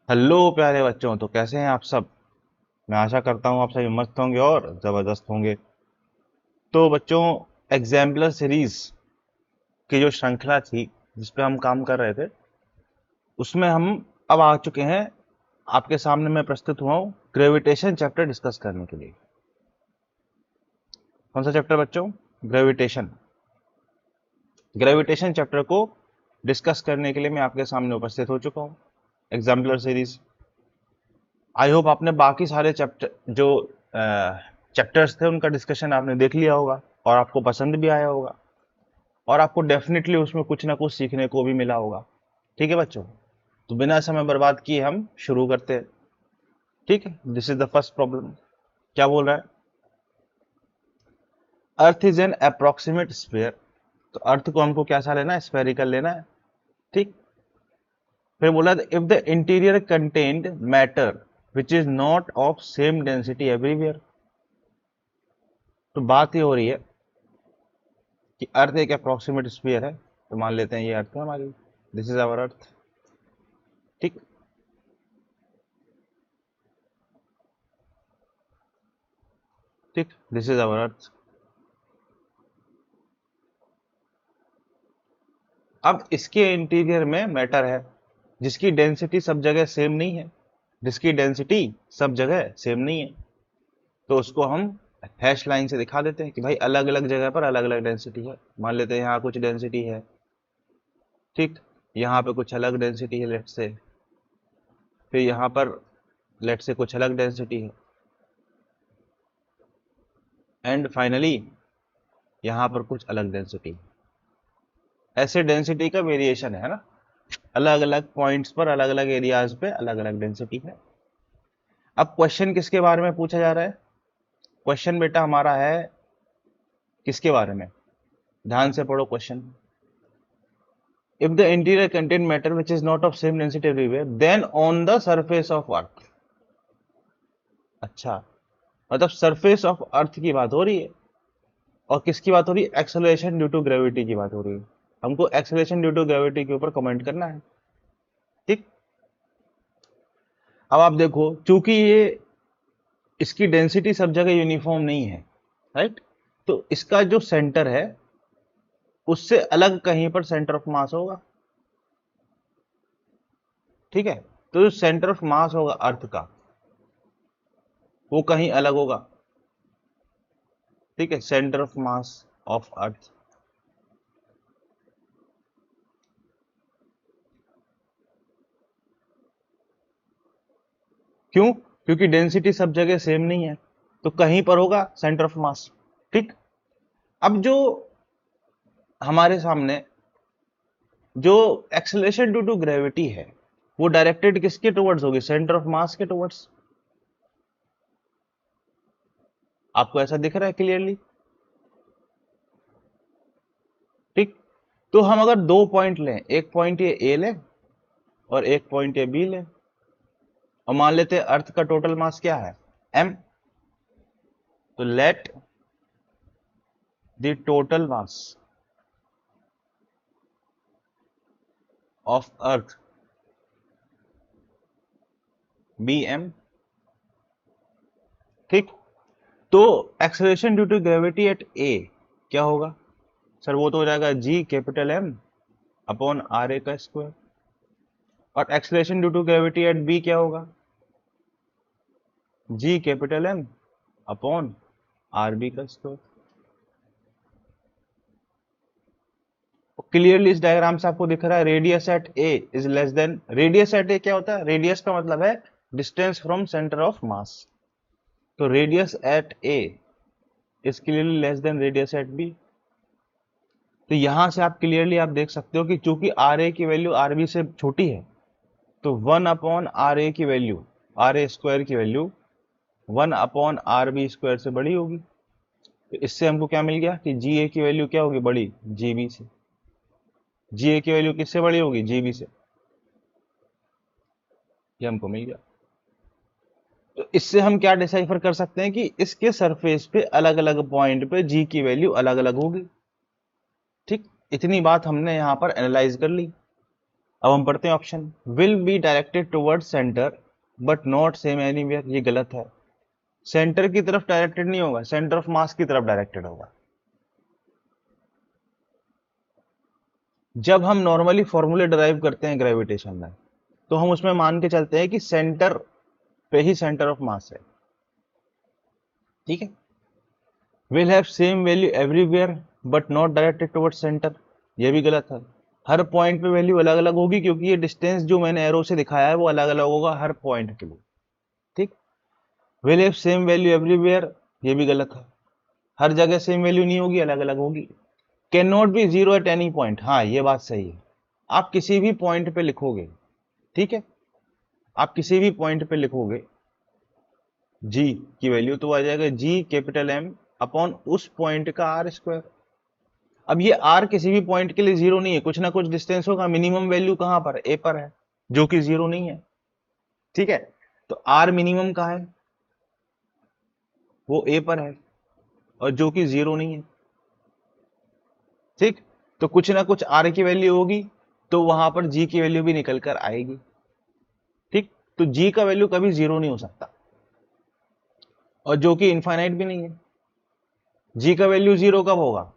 Hello प्यारे बच्चों, तो कैसे हैं आप सब। मैं आशा करता हूँ आप सभी मस्त होंगे और ज़बरदस्त होंगे। तो बच्चों, एग्जाम्पलर सीरीज की जो श्रृंखला थी जिस पे हम काम कर रहे थे, उसमें हम अब आ चुके हैं। आपके सामने मैं प्रस्तुत हुआ हूँ ग्रेविटेशन चैप्टर डिस्कस करने के लिए। कौन सा चैप्टर बच्चों? ग्रेविटेशन। ग्रेविटेशन चैप्टर को डिस्कस करने के लिए मैं आपके सामने उपस्थित हो चुका हूँ। Exemplar series. आई होप आपने बाकी सारे चैप्टर जो चैप्टर्स थे उनका डिस्कशन आपने देख लिया होगा और आपको पसंद भी आया होगा और आपको डेफिनेटली उसमें कुछ ना कुछ सीखने को भी मिला होगा। ठीक है बच्चों, तो बिना समय बर्बाद किए हम शुरू करते हैं। ठीक है, this is the first problem. क्या बोल रहा है? Earth is an approximate sphere. तो अर्थ को हमको कैसा लेना है? स्फेरिकल लेना है। ठीक। फिर बोला if the interior contained matter which is not of same density everywhere. तो बात ये हो रही है कि अर्थ एक अप्रोक्सीमेट स्फीयर है, तो मान लेते हैं ये अर्थ है हमारी। This is our earth. ठीक। ठीक, दिस इज आवर अर्थ। अब इसके इंटीरियर में मैटर है जिसकी डेंसिटी सब जगह सेम नहीं है। जिसकी डेंसिटी सब जगह सेम नहीं है, तो उसको हम हैश लाइन से दिखा देते हैं कि भाई अलग अलग जगह पर अलग अलग डेंसिटी है। मान लेते हैं यहाँ कुछ डेंसिटी है, ठीक। यहाँ पे कुछ अलग डेंसिटी है लेट से। फिर यहाँ पर लेट से कुछ अलग डेंसिटी है। एंड फाइनली यहाँ पर कुछ अलग डेंसिटी है। ऐसे डेंसिटी का वेरिएशन है ना, अलग अलग पॉइंट्स पर अलग अलग एरियाज पे अलग अलग डेंसिटी है। अब क्वेश्चन किसके बारे में पूछा जा रहा है? क्वेश्चन बेटा हमारा है किसके बारे में? ध्यान से पढ़ो question. If the interior contain matter which is not of same density everywhere then on the surface of earth. अच्छा, मतलब सरफेस ऑफ अर्थ की बात हो रही है। और किसकी बात हो रही है? एक्सेलरेशन ड्यू टू ग्रेविटी की बात हो रही है। हमको एक्सेलरेशन ड्यू टू ग्रेविटी के ऊपर कमेंट करना है। ठीक। अब आप देखो, चूंकि ये इसकी डेंसिटी सब जगह यूनिफॉर्म नहीं है, राइट, तो इसका जो सेंटर है उससे अलग कहीं पर सेंटर ऑफ मास होगा। ठीक है, तो जो सेंटर ऑफ मास होगा अर्थ का वो कहीं अलग होगा। ठीक है, सेंटर ऑफ मास ऑफ अर्थ। क्यों? क्योंकि डेंसिटी सब जगह सेम नहीं है, तो कहीं पर होगा सेंटर ऑफ मास। ठीक। अब जो हमारे सामने जो एक्सेलरेशन ड्यू टू ग्रेविटी है वो डायरेक्टेड किसके टुवर्ड्स होगी? सेंटर ऑफ मास के टुवर्ड्स। आपको ऐसा दिख रहा है क्लियरली? ठीक। तो हम अगर दो पॉइंट लें, एक पॉइंट ये ए लें और एक पॉइंट ये बी लें, और मान लेते हैं अर्थ का टोटल मास क्या है? m। तो let the total mass of earth be m। ठीक। तो acceleration due to gravity at A क्या होगा? सर वो तो हो जाएगा G capital M upon R A का स्क्वायर। और acceleration due to gravity at B क्या होगा? G capital M upon R B का स्क्वायर। क्लियरली इस डायग्राम से आपको दिख रहा है radius at A is less than. Radius at A क्या होता है? रेडियस का मतलब है distance from centre of mass. तो radius at A is clearly less than radius at B. तो यहां से आप क्लियरली आप देख सकते हो कि चूंकि आर ए की वैल्यू आर बी से छोटी है, तो 1 अपॉन आर ए की वैल्यू, आर ए स्क्वायर की value 1 upon R B square से बड़ी होगी। तो इससे हमको क्या मिल गया कि जी ए की वैल्यू क्या होगी? बड़ी जी बी से। जी ए की वैल्यू किससे बड़ी होगी? जी बी से। ये हमको मिल गया। तो इससे हम क्या डिसाइफर कर सकते हैं कि इसके सरफेस पे अलग अलग पॉइंट पे जी की वैल्यू अलग अलग होगी। ठीक, इतनी बात हमने यहां पर एनालाइज कर ली। अब हम पढ़ते हैं option, will be directed toward centre but not same anywhere, ये गलत है। सेंटर की तरफ डायरेक्टेड नहीं होगा, सेंटर ऑफ मास की तरफ डायरेक्टेड होगा। जब हम नॉर्मली फॉर्मूले डिराइव करते हैं ग्रेविटेशन में, तो हम उसमें मान के चलते हैं कि सेंटर पे ही सेंटर ऑफ मास है, ठीक है। Will have same value everywhere but not directed towards centre, ये भी गलत है। हर पॉइंट पे वैल्यू अलग अलग होगी, क्योंकि ये डिस्टेंस जो मैंने एरो से दिखाया है वो अलग अलग होगा हर पॉइंट के लिए, ठीक। Will have same value everywhere, ये भी गलत है। हर जगह सेम वैल्यू नहीं होगी, अलग अलग होगी। Can not be zero at any point, हाँ ये बात सही है। आप किसी भी पॉइंट पे लिखोगे, ठीक है, आप किसी भी पॉइंट पे लिखोगे जी की वैल्यू, तो आ जाएगा जी कैपिटल एम अपॉन उस पॉइंट का आर स्क्वायर। अब ये आर किसी भी पॉइंट के लिए जीरो नहीं है, कुछ ना कुछ डिस्टेंस होगा। मिनिमम वैल्यू कहां पर, ए पर है, जो कि जीरो नहीं है, ठीक है। तो आर मिनिमम कहाँ है, वो ए पर है, और जो कि जीरो नहीं है, ठीक। तो कुछ ना कुछ आर की वैल्यू होगी, तो वहां पर जी की वैल्यू भी निकल कर आएगी, ठीक। तो जी का वैल्यू कभी जीरो नहीं हो सकता, और जो कि इनफाइनाइट भी नहीं है। जी का वैल्यू जीरो कब होगा,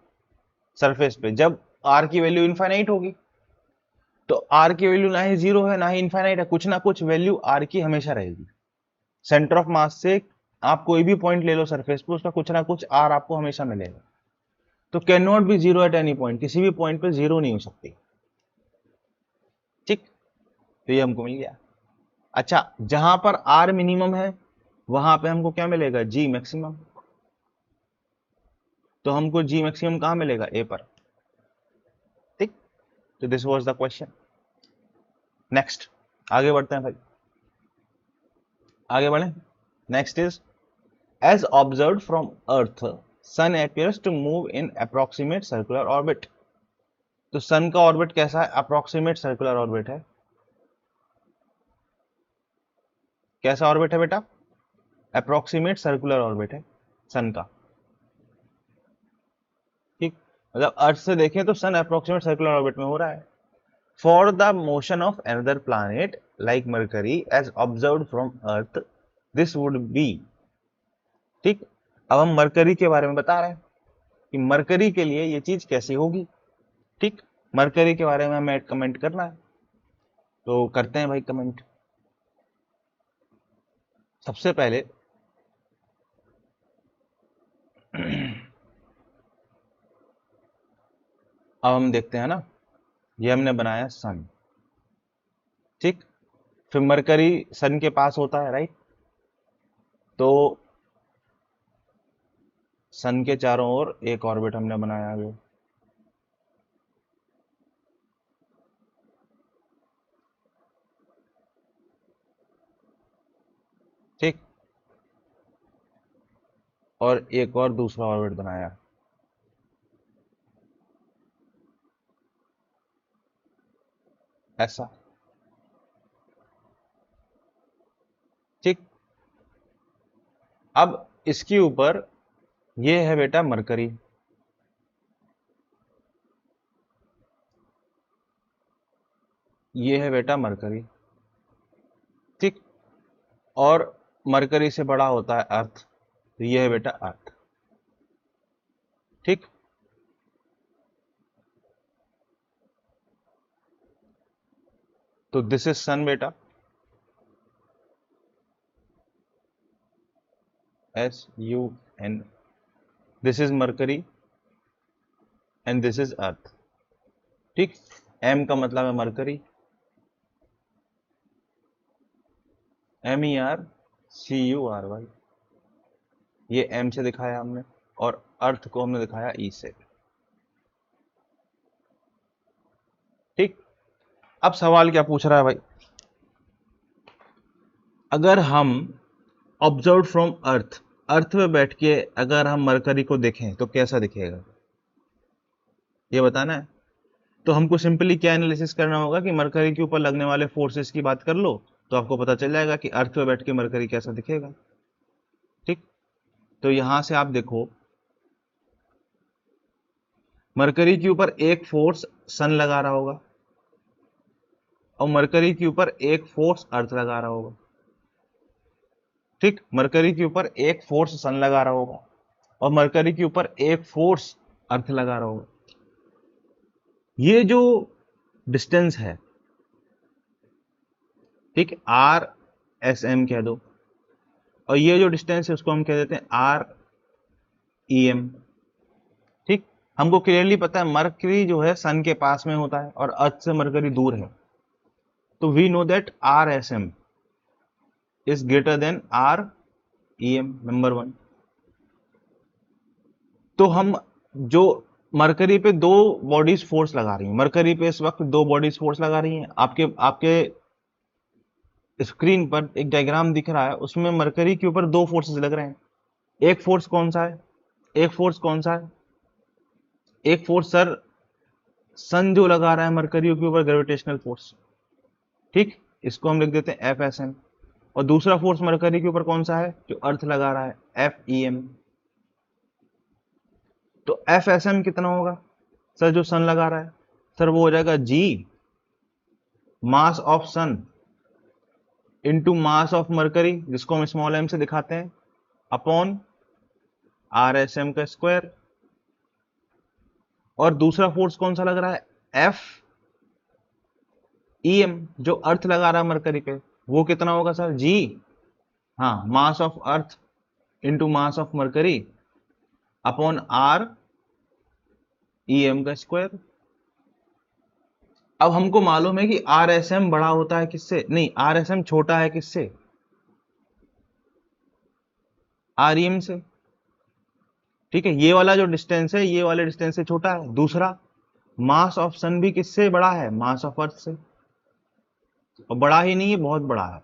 सरफेस पे, जब आर की वैल्यू इनफाइनाइट होगी। तो आर की वैल्यू ना ही जीरो है ना ही इनफाइनाइट है, कुछ ना कुछ वैल्यू आर की हमेशा रहेगी। सेंटर ऑफ मास से आप कोई भी पॉइंट ले लो सरफेस पे, उसका कुछ ना कुछ आर आपको हमेशा मिलेगा। तो can not be zero at any point, किसी भी पॉइंट पे जीरो नहीं हो सकती, ठीक। तो ये हमको मिल गया। अच्छा, जहां पर आर मिनिमम है वहां पे हमको क्या मिलेगा, जी मैक्सिमम। तो हमको जी मैक्सिमम कहां मिलेगा, ए पर, ठीक। तो this was the question. Next, आगे बढ़ते हैं भाई, आगे बढ़े। Next is, as observed from earth sun appears to move in approximate circular orbit। तो सन का ऑर्बिट कैसा है, अप्रोक्सीमेट सर्कुलर ऑर्बिट है। कैसा ऑर्बिट है बेटा, अप्रोक्सीमेट सर्कुलर ऑर्बिट है सन का, ठीक। मतलब अर्थ से देखें तो सन अप्रोक्सीमेट सर्कुलर ऑर्बिट में हो रहा है। For the motion of another planet like Mercury as observed from earth this would be, ठीक। अब हम मरकरी के बारे में बता रहे हैं कि मरकरी के लिए ये चीज कैसी होगी, ठीक। मरकरी के बारे में हमें कमेंट करना है, तो करते हैं भाई कमेंट। सबसे पहले अब हम देखते हैं ना, ये हमने बनाया सन, ठीक। फिर मरकरी सन के पास होता है, राइट। तो सन के चारों ओर एक ऑर्बिट हमने बनाया आगे, ठीक। और एक और दूसरा ऑर्बिट बनाया, ऐसा, ठीक। अब इसके ऊपर ये है बेटा मरकरी, ये है बेटा मरकरी, ठीक। और मरकरी से बड़ा होता है अर्थ, तो ये है बेटा अर्थ, ठीक। तो दिस इज सन बेटा, SUN। This is Mercury and this is earth, ठीक। M का मतलब है मरकरी, MERCURY, ये M से दिखाया हमने, और अर्थ को हमने दिखाया E से, ठीक। अब सवाल क्या पूछ रहा है भाई, अगर हम ऑब्जर्व फ्रॉम अर्थ, अर्थ पे बैठ के अगर हम मरकरी को देखें तो कैसा दिखेगा, ये बताना है। तो हमको सिंपली क्या एनालिसिस करना होगा कि मरकरी के ऊपर लगने वाले फोर्सेस की बात कर लो, तो आपको पता चल जाएगा कि अर्थ पे बैठ के मरकरी कैसा दिखेगा, ठीक। तो यहां से आप देखो, मरकरी के ऊपर एक फोर्स सन लगा रहा होगा, और मरकरी के ऊपर एक फोर्स अर्थ लगा रहा होगा। ठीक, मरकरी के ऊपर एक फोर्स सन लगा रहा होगा और मरकरी के ऊपर एक फोर्स अर्थ लगा रहा होगा। ये जो डिस्टेंस है, ठीक, आर एस एम कह दो, और ये जो डिस्टेंस है उसको हम कह देते हैं आर ई एम। ठीक, हमको क्लियरली पता है मरकरी जो है सन के पास में होता है और अर्थ से मरकरी दूर है, तो we know that R S M is greater than R E M, number 1। तो हम जो मरकरी पे दो बॉडीज फोर्स लगा रही हैं, मरकरी पे इस वक्त दो बॉडीज फोर्स लगा रही हैं। आपके स्क्रीन पर एक डायग्राम दिख रहा है, उसमें मरकरी के ऊपर दो फोर्सेस लग रहे हैं। एक फोर्स कौन सा है? एक फोर्स कौन सा है? एक फोर्स सर सन जो लगा रहा है मरकरी के ऊपर, ग्रेविटेशनल फोर्स। ठीक, इसको हम लिख देते हैं एफ एस एम। और दूसरा फोर्स मरकरी के ऊपर कौन सा है? जो अर्थ लगा रहा है, एफ ई एम। तो एफ एस एम कितना होगा सर जो सन लगा रहा है? सर वो हो जाएगा G mass of sun into mass of Mercury, जिसको हम स्मॉल एम से दिखाते हैं, अपॉन आर एस एम का स्क्वायर। और दूसरा फोर्स कौन सा लग रहा है? एफ ई एम, जो अर्थ लगा रहा है मरकरी पे, वो कितना होगा सर? जी, हाँ, mass of earth into mass of Mercury upon R E M का स्क्वायर। अब हमको मालूम है कि आर एस एम बड़ा होता है किससे? नहीं, आर एस एम छोटा है किससे? आर ई एम से। ठीक है, ये वाला जो डिस्टेंस है ये वाले डिस्टेंस से छोटा है। दूसरा, मास ऑफ सन भी किससे बड़ा है? मास ऑफ अर्थ से। और बड़ा ही नहीं है, बहुत बड़ा है।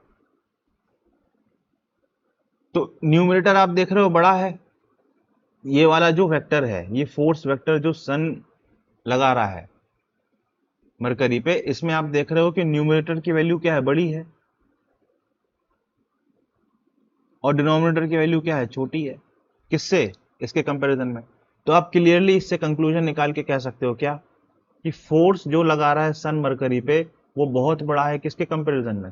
तो न्यूमरेटर आप देख रहे हो बड़ा है। ये वाला जो वेक्टर है, ये फोर्स वेक्टर जो सन लगा रहा है मरकरी पे, इसमें आप देख रहे हो कि न्यूमरेटर की वैल्यू क्या है? बड़ी है, और डिनोमिनेटर की वैल्यू क्या है? छोटी है। किससे? इसके कंपैरिजन में। तो आप क्लियरली इससे कंक्लूजन निकाल के कह सकते हो क्या कि फोर्स जो लगा रहा है सन मरकरी पे वो बहुत बड़ा है किसके कंपैरिजन में?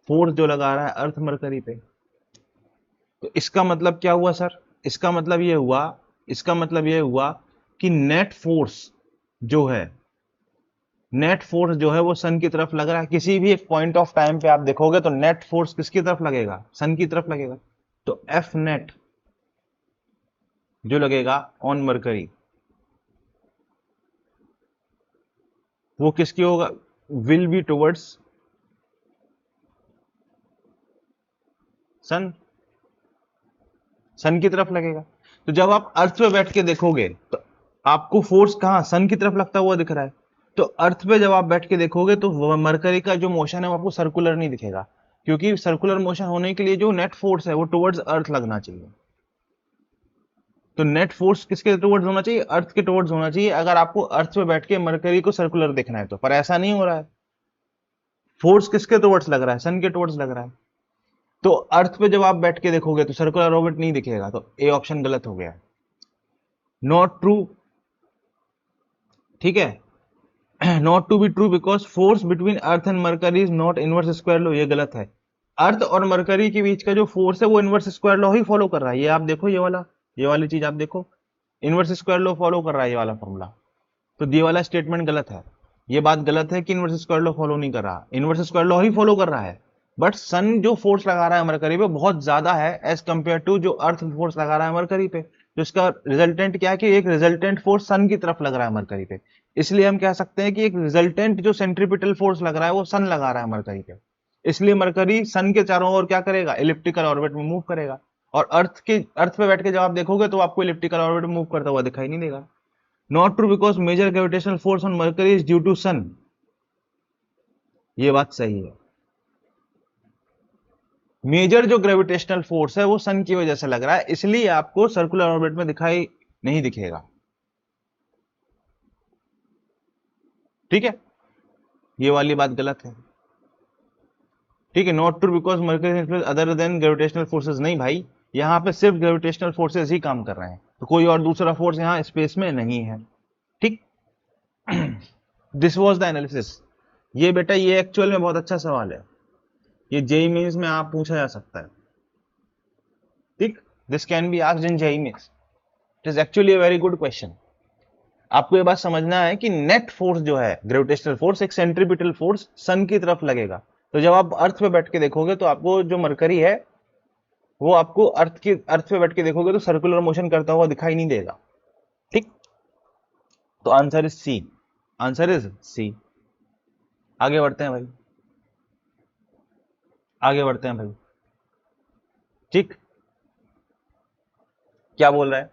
फोर्स जो लगा रहा है अर्थ मरकरी पे। तो इसका मतलब क्या हुआ सर? इसका मतलब ये हुआ कि नेट फोर्स जो है, नेट फोर्स जो है वो सन की तरफ लग रहा है। किसी भी एक पॉइंट ऑफ टाइम पे आप देखोगे तो नेट फोर्स किसकी तरफ लगेगा? सन की तरफ लगेगा। तो एफ नेट जो लगेगा ऑन मरकरी वो किसकी होगा? विल बी टुवर्ड्स सन, सन की तरफ लगेगा। तो जब आप अर्थ पे बैठ के देखोगे तो आपको फोर्स कहां? सन की तरफ लगता हुआ दिख रहा है। तो अर्थ पे जब आप बैठ के देखोगे तो मरकरी का जो मोशन है वो आपको सर्कुलर नहीं दिखेगा, क्योंकि सर्कुलर मोशन होने के लिए जो नेट फोर्स है वो टुवर्ड्स अर्थ लगना चाहिए। तो नेट फोर्स किसके टुवर्ड्स होना चाहिए? अर्थ के टुवर्ड्स होना चाहिए, अगर आपको अर्थ पे बैठ के मरकरी को सर्कुलर देखना है तो। पर ऐसा नहीं हो रहा है। फोर्स किसके टुवर्ड्स लग रहा है? सन के टुवर्ड्स लग रहा है। तो अर्थ पे जब आप बैठ के देखोगे तो सर्कुलर ऑर्बिट नहीं दिखेगा। तो ए ऑप्शन गलत हो गया, नॉट ट्रू। ठीक है, not to be true because force between earth and Mercury is not inverse square law. ये गलत है। अर्थ और मरकरी के बीच का जो फोर्स है वो इनवर्स स्क्वायर लॉ ही फॉलो कर रहा है। ये आप देखो, ये वाली चीज आप देखो, इनवर्स स्क्वायर लॉ फॉलो कर रहा है ये वाला फॉर्मूला। तो ये वाला स्टेटमेंट गलत है। ये बात गलत है कि इनवर्स स्क्वायर लॉ फॉलो नहीं कर रहा, इनवर्स स्क्वायर लॉ ही फॉलो कर रहा है। बट सन जो फोर्स लगा रहा है मरकरी पे बहुत ज्यादा है एज कंपेयर टू जो अर्थ फोर्स लगा रहा है मरकरी पे। तो इसका रिजल्टेंट क्या है कि एक रिजल्टेंट फोर्स सन की तरफ लग रहा है मरकरी पे। इसलिए हम कह सकते हैं कि एक रिजल्टेंट जो सेंट्रीपिटल फोर्स लग रहा है वो सन लगा रहा है मरकरी पे। इसलिए मरकरी सन के चारों ओर क्या करेगा? इलिप्टिकल ऑर्बिट में मूव करेगा। और अर्थ पे बैठ के जब आप देखोगे तो आपको इलिप्टिकल ऑर्बिट में मूव करता हुआ दिखाई नहीं देगा। Not true because major gravitational force on Mercury is due to sun. ये बात सही है। मेजर जो ग्रेविटेशनल फोर्स है वो सन की वजह से लग रहा है, इसलिए आपको सर्कुलर ऑर्बिट में दिखाई नहीं दिखेगा। ठीक है, ये वाली बात गलत है। ठीक है, not true because mercury influence other than gravitational forces. नहीं भाई, यहां पे सिर्फ ग्रेविटेशनल फोर्सेस ही काम कर रहे हैं, तो कोई और दूसरा फोर्स यहां स्पेस में नहीं है। ठीक, दिस वाज द एनालिसिस। ये बेटा ये एक्चुअल में बहुत अच्छा सवाल है, ये जेई मीन्स में आप पूछा जा सकता है। ठीक, this can be asked in JEE Mains, it is actually a very good question. आपको ये बात समझना है कि नेट फोर्स जो है ग्रेविटेशनल फोर्स एक सेंट्रीपिटल फोर्स सन की तरफ लगेगा। तो जब आप अर्थ पे बैठ के देखोगे तो आपको जो मरकरी है वो आपको अर्थ पे बैठ के देखोगे तो सर्कुलर मोशन करता हुआ दिखाई नहीं देगा। ठीक, तो answer is C, answer is C. आगे बढ़ते हैं भाई, आगे बढ़ते हैं भाई। ठीक, क्या बोल रहा है,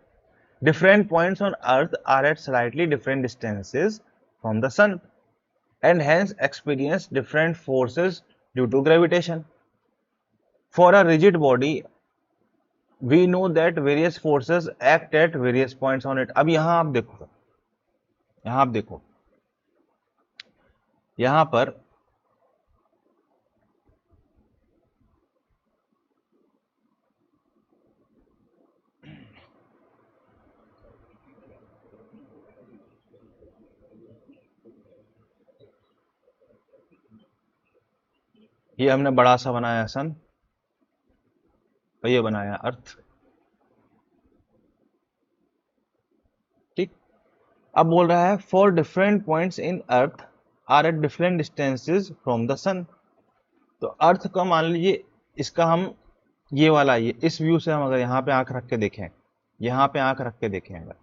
different points on earth are at slightly different distances from the sun and hence experience different forces due to gravitation. For a rigid body we know that various forces act at various points on it. अब यहां आप देखो, यहां आप देखो, यहां पर ये हमने बड़ा सा बनाया सन और ये बनाया अर्थ। ठीक, अब बोल रहा है for different points in earth are at different distances from the sun. तो अर्थ का मान लीजिए इसका हम ये वाला, ये इस व्यू से हम अगर यहाँ पे आंख रख के देखें, यहाँ पे आंख रख के देखें अगर,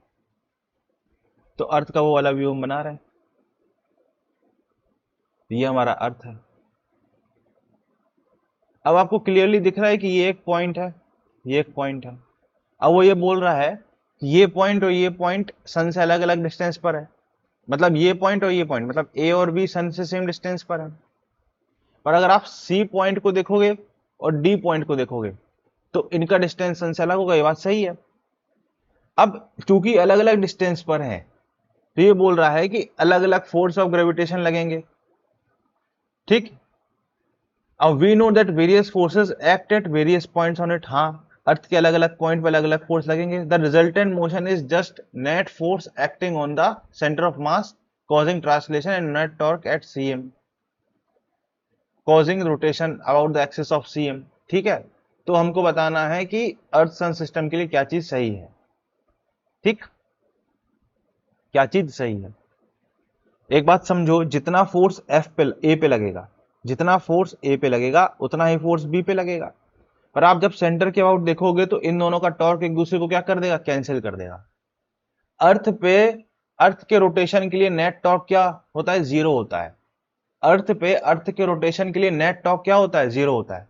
तो अर्थ का वो वाला व्यू हम बना रहे हैं, ये हमारा अर्थ है। अब आपको क्लियरली दिख रहा है कि ये एक पॉइंट है, ये एक पॉइंट है। अब वो ये बोल रहा है कि ये पॉइंट और ये पॉइंट सन से अलग अलग डिस्टेंस पर है, मतलब ये पॉइंट और ये पॉइंट, मतलब ए और बी सन से सेम डिस्टेंस पर है। पर अगर आप सी पॉइंट को देखोगे और डी पॉइंट को देखोगे तो इनका डिस्टेंस सन से अलग होगा, ये बात सही है। अब चूंकि अलग अलग डिस्टेंस पर है तो ये बोल रहा है कि अलग अलग फोर्स ऑफ ग्रेविटेशन लगेंगे। ठीक, अब we know that various forces act at various points on it. हाँ, अर्थ के अलग अलग पॉइंट पर अलग अलग फोर्स लगेंगे। The resultant motion is just net force acting on the centre of mass causing translation and net torque at cm causing rotation about the axis of cm। ठीक है, तो हमको बताना है कि अर्थ सन सिस्टम के लिए क्या चीज सही है। ठीक, क्या चीज सही है, एक बात समझो, जितना फोर्स एफ पे ए पे लगेगा, जितना फोर्स ए पे लगेगा उतना ही फोर्स बी पे लगेगा। पर आप जब सेंटर के अबाउट देखोगे तो इन दोनों का टॉर्क एक दूसरे को क्या कर देगा, कैंसिल कर देगा। अर्थ पे अर्थ के रोटेशन के लिए नेट टॉर्क क्या होता है, जीरो होता है। अर्थ पे अर्थ के रोटेशन के लिए नेट टॉर्क क्या होता है, जीरो होता है।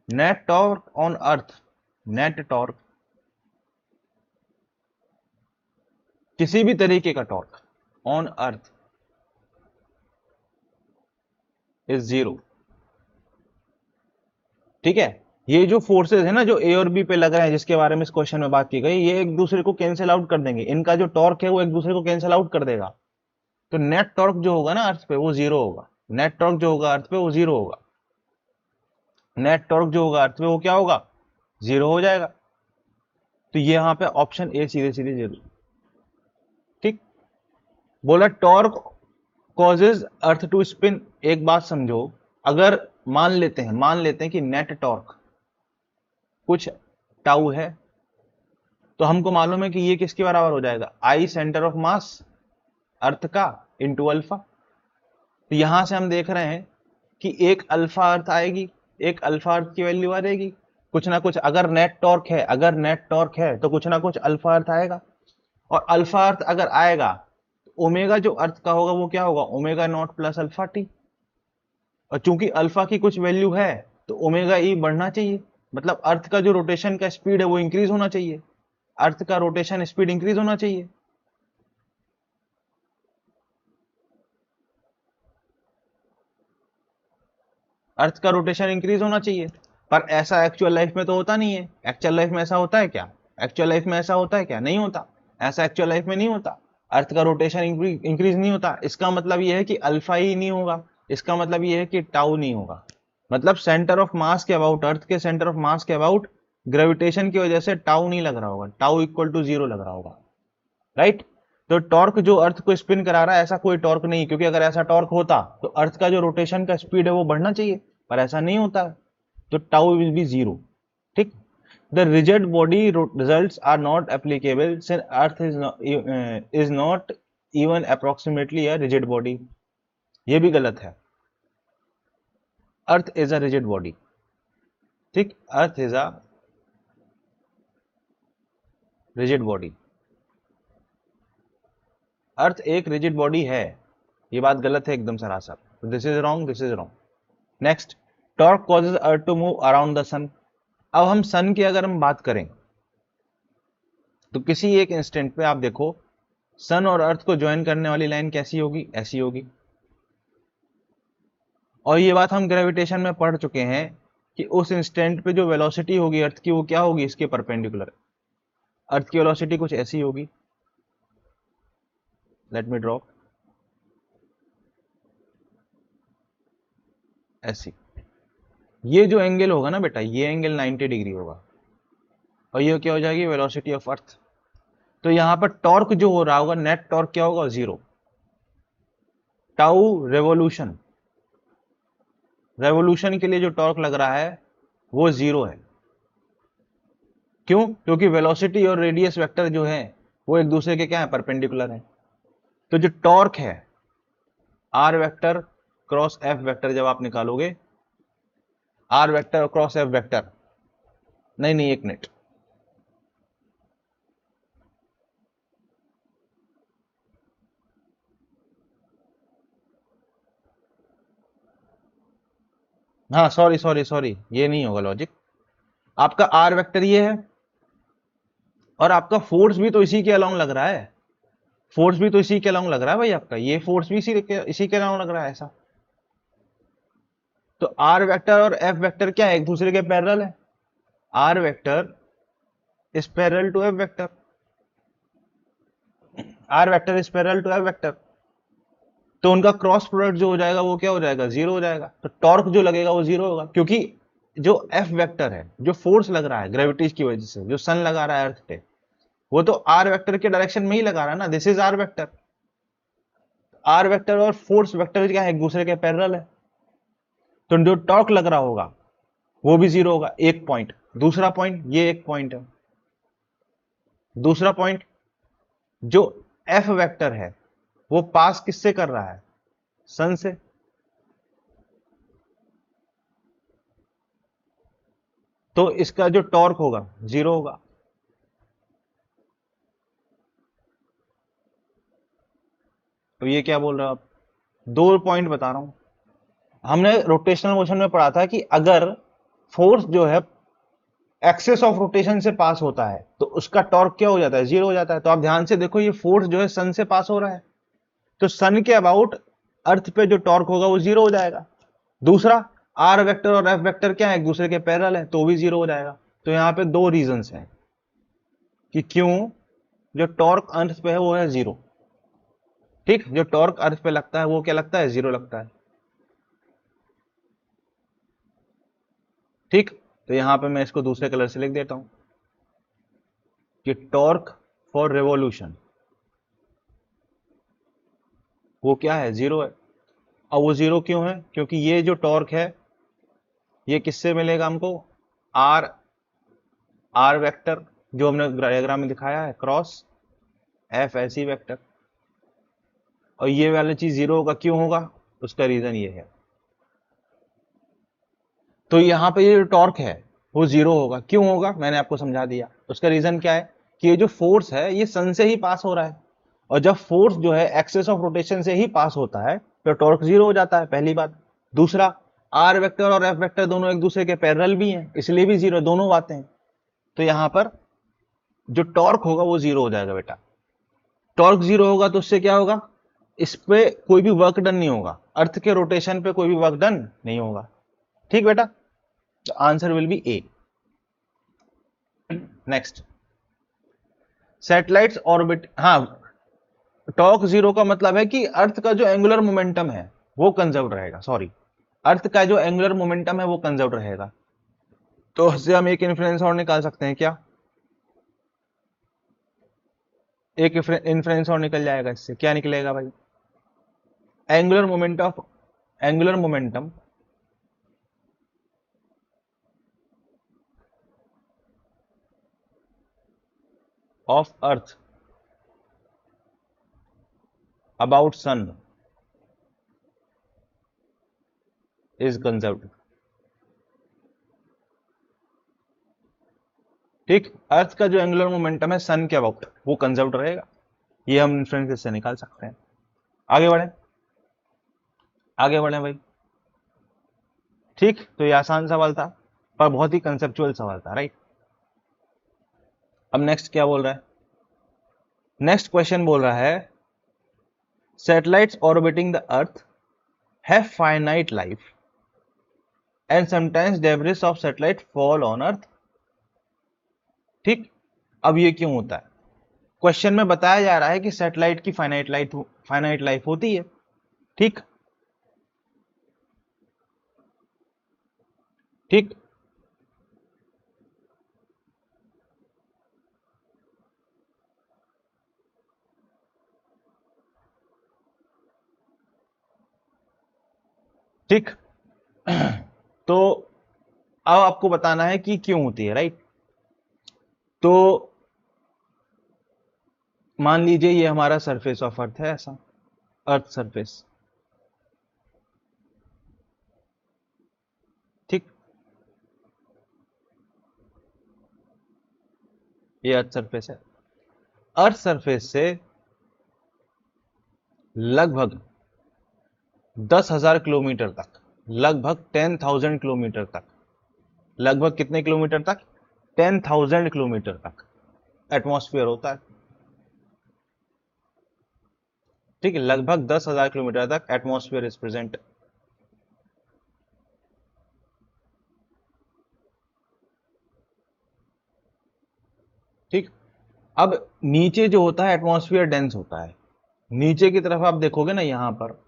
Net torque on earth, net torque किसी भी तरीके का torque on earth is zero. ठीक है, ये जो फोर्सेस है ना जो ए और बी पे लग रहे हैं जिसके बारे में इस क्वेश्चन में बात की गई, ये एक दूसरे को कैंसिल आउट कर देंगे, इनका जो टॉर्क है वो एक दूसरे को कैंसिल आउट कर देगा। तो नेट टॉर्क जो होगा ना अर्थ पे वो जीरो होगा, नेट टॉर्क जो होगा अर्थ पे वो जीरो होगा, नेट टॉर्क जो होगा अर्थ पे वो क्या होगा, जीरो हो जाएगा। तो ये यहां पे ऑप्शन ए सीधे सीधे जीरो। ठीक, बोला torque causes earth to spin. एक बात समझो, अगर मान लेते हैं कि नेट टॉर्क कुछ टाउ है तो हमको मालूम है कि ये किसके बराबर हो जाएगा, आई सेंटर ऑफ मास अर्थ का इंटू अल्फा। तो यहां से हम देख रहे हैं कि एक अल्फा अर्थ आएगी, एक अल्फा अर्थ की वैल्यू आ जाएगी, कुछ ना कुछ अगर नेट टॉर्क है, अगर नेट टॉर्क है तो कुछ ना कुछ अल्फा अर्थ आएगा। और अल्फा अर्थ अगर आएगा तो ओमेगा जो अर्थ का होगा वो क्या होगा, omega naught plus alpha T. और चूंकि अल्फा की कुछ वैल्यू है तो ओमेगा ई बढ़ना चाहिए, मतलब अर्थ का जो रोटेशन का स्पीड है वो इंक्रीज होना चाहिए, अर्थ का रोटेशन स्पीड इंक्रीज होना चाहिए। अर्थ का रोटेशन इंक्रीज होना चाहिए, पर ऐसा एक्चुअल लाइफ में तो होता नहीं है। एक्चुअल लाइफ में ऐसा होता है क्या, एक्चुअल लाइफ में ऐसा होता है क्या, नहीं होता। ऐसा एक्चुअल लाइफ में नहीं होता, अर्थ का रोटेशन इंक्रीज नहीं होता। इसका मतलब यह है कि अल्फा ही नहीं होगा, इसका मतलब यह है कि टाउ नहीं होगा। मतलब सेंटर ऑफ मास के अबाउट, अर्थ के सेंटर ऑफ मास के अबाउट ग्रेविटेशन की वजह से टाउ नहीं लग रहा होगा, टाउ इक्वल टू जीरो लग रहा होगा, राइट। तो टॉर्क जो अर्थ को स्पिन करा रहा है, ऐसा कोई टॉर्क नहीं, क्योंकि अगर ऐसा टॉर्क होता तो अर्थ का जो रोटेशन का स्पीड है वो बढ़ना चाहिए, पर ऐसा नहीं होता है, तो टाउ विल बी जीरो। ठीक। The rigid body results are not applicable since earth is not even approximately a rigid body. ये भी गलत है। Earth is a rigid body. ठीक, earth is a rigid body. Earth एक rigid body है, ये बात गलत है एकदम सरासर। This is wrong, this is wrong. Next, torque causes earth to move around the sun. अब हम सन की अगर हम बात करें तो किसी एक इंस्टेंट पे आप देखो, सन और अर्थ को ज्वाइन करने वाली लाइन कैसी होगी, ऐसी होगी। और ये बात हम ग्रेविटेशन में पढ़ चुके हैं कि उस इंस्टेंट पे जो वेलोसिटी होगी अर्थ की, वो क्या होगी, इसके परपेंडिकुलर। अर्थ की वेलोसिटी कुछ ऐसी होगी, लेट मी ड्रॉ, ऐसी। ये जो एंगल होगा ना बेटा, ये एंगल 90 डिग्री होगा, और ये क्या हो जाएगी, वेलोसिटी ऑफ अर्थ। तो यहां पर टॉर्क जो हो रहा होगा, नेट टॉर्क क्या होगा, जीरो। टाउ रेवोल्यूशन, रेवोल्यूशन के लिए जो टॉर्क लग रहा है वो जीरो है। क्यों? क्योंकि वेलोसिटी और रेडियस वेक्टर जो है वो एक दूसरे के क्या है, परपेंडिकुलर है। तो जो टॉर्क है R vector cross F vector, जब आप निकालोगे R vector cross F vector, नहीं एक मिनट, हाँ सॉरी, ये नहीं होगा लॉजिक। आपका आर वेक्टर ये है, और आपका फोर्स भी तो इसी के अलोंग लग रहा है, फोर्स भी तो इसी के अलोंग लग रहा है भाई आपका, ये फोर्स भी इसी के अलोंग लग रहा है ऐसा। तो आर वेक्टर और एफ वेक्टर क्या है, एक दूसरे के पैरेलल है। R vector is parallel to F vector, R vector is parallel to F vector, तो उनका क्रॉस प्रोडक्ट जो हो जाएगा वो क्या हो जाएगा, जीरो हो जाएगा। तो टॉर्क जो लगेगा वो जीरो होगा, क्योंकि जो एफ वेक्टर है, जो फोर्स लग रहा है ग्रेविटी की वजह से, जो सन लगा रहा है अर्थ पे, वो तो आर वेक्टर के डायरेक्शन में ही लगा रहा है ना, this is R vector. R vector और फोर्स वेक्टर क्या है, एक दूसरे के पैरेलल है, तो जो टॉर्क लग रहा होगा वो भी जीरो होगा, एक पॉइंट। दूसरा पॉइंट, ये एक पॉइंट है। दूसरा पॉइंट, जो एफ वेक्टर है वो पास किससे कर रहा है, सन से। तो इसका जो टॉर्क होगा जीरो होगा। तो ये क्या बोल रहे हो आप, दो पॉइंट बता रहा हूं। हमने रोटेशनल मोशन में पढ़ा था कि अगर फोर्स जो है एक्सेस ऑफ रोटेशन से पास होता है तो उसका टॉर्क क्या हो जाता है, जीरो हो जाता है। तो आप ध्यान से देखो, ये फोर्स जो है सन से पास हो रहा है, तो सन के अबाउट अर्थ पे जो टॉर्क होगा वो जीरो हो जाएगा। दूसरा, आर वेक्टर और एफ वेक्टर क्या है, एक दूसरे के पैरेलल है, तो भी जीरो हो जाएगा। तो यहां पे दो रीजंस हैं कि क्यों जो टॉर्क अर्थ पे है वो है जीरो। ठीक, जो टॉर्क अर्थ पे लगता है वो क्या लगता है, जीरो लगता है। ठीक, तो यहां पे मैं इसको दूसरे कलर से लिख देता हूं कि टॉर्क फॉर रेवोल्यूशन वो क्या है, जीरो है। अब वो जीरो क्यों है, क्योंकि ये जो टॉर्क है ये किससे मिलेगा हमको, आर आर वेक्टर जो हमने डायग्राम में दिखाया है क्रॉस एफ ऐसी वेक्टर, और ये वाली चीज जीरो होगा, क्यों होगा, उसका रीजन ये है। तो यहां पे ये जो टॉर्क है वो जीरो होगा, क्यों होगा, मैंने आपको समझा दिया। उसका रीजन क्या है कि ये जो फोर्स है ये सन से ही पास हो रहा है, और जब फोर्स जो है एक्सेस ऑफ रोटेशन से ही पास होता है तो टॉर्क जीरो हो जाता है, पहली बात। दूसरा, आर वेक्टर और एफ वेक्टर दोनों एक दूसरे के पैरेलल भी हैं, इसलिए भी जीरो, दोनों बातें हैं। तो यहां पर जो टॉर्क होगा वो जीरो हो जाएगा बेटा। टॉर्क जीरो होगा तो उससे क्या होगा, इस पे कोई भी वर्क डन नहीं होगा, अर्थ के रोटेशन पे कोई भी वर्क डन नहीं होगा। ठीक बेटा, तो answer will be A. Next, satellites orbit, हाँ, टॉर्क जीरो का मतलब है कि अर्थ का जो एंगुलर मोमेंटम है वो कंजर्व रहेगा, सॉरी, अर्थ का जो एंगुलर मोमेंटम है वो कंजर्व रहेगा। तो उससे हम एक इन्फ्लुएंस और निकाल सकते हैं क्या, एक इन्फ्रेंस और निकल जाएगा इससे, क्या निकलेगा भाई? Angular momentum of earth about sun is conserved. ठीक, अर्थ का जो एंगुलर मोमेंटम है सन के अबाउट, वो कंजर्व्ड रहेगा। ये हम इन्फ्रेंस से निकाल सकते हैं। आगे बढ़े, आगे बढ़े भाई। ठीक, तो ये आसान सवाल था पर बहुत ही कंसेप्चुअल सवाल था, राइट। अब नेक्स्ट क्या बोल रहा है? नेक्स्ट क्वेश्चन बोल रहा है satellites orbiting the earth have finite life and sometimes debris of satellite fall on earth। ठीक, अब ये क्यों होता है? क्वेश्चन में बताया जा रहा है कि सैटेलाइट की फाइनाइट लाइफ होती है। ठीक, ठीक, ठीक। तो अब आपको बताना है कि क्यों होती है, राइट। तो मान लीजिए ये हमारा सरफेस ऑफ अर्थ है, ऐसा अर्थ सरफेस। ठीक, ये अर्थ सरफेस है। अर्थ सरफेस से लगभग 10,000 किलोमीटर तक, लगभग 10,000 किलोमीटर तक, लगभग कितने किलोमीटर तक? 10,000 किलोमीटर तक एटमॉस्फेयर होता है। ठीक है, लगभग 10,000 किलोमीटर तक एटमॉस्फेयर इज प्रेजेंट। ठीक, अब नीचे जो होता है एटमॉस्फेयर डेंस होता है। नीचे की तरफ आप देखोगे ना, यहां पर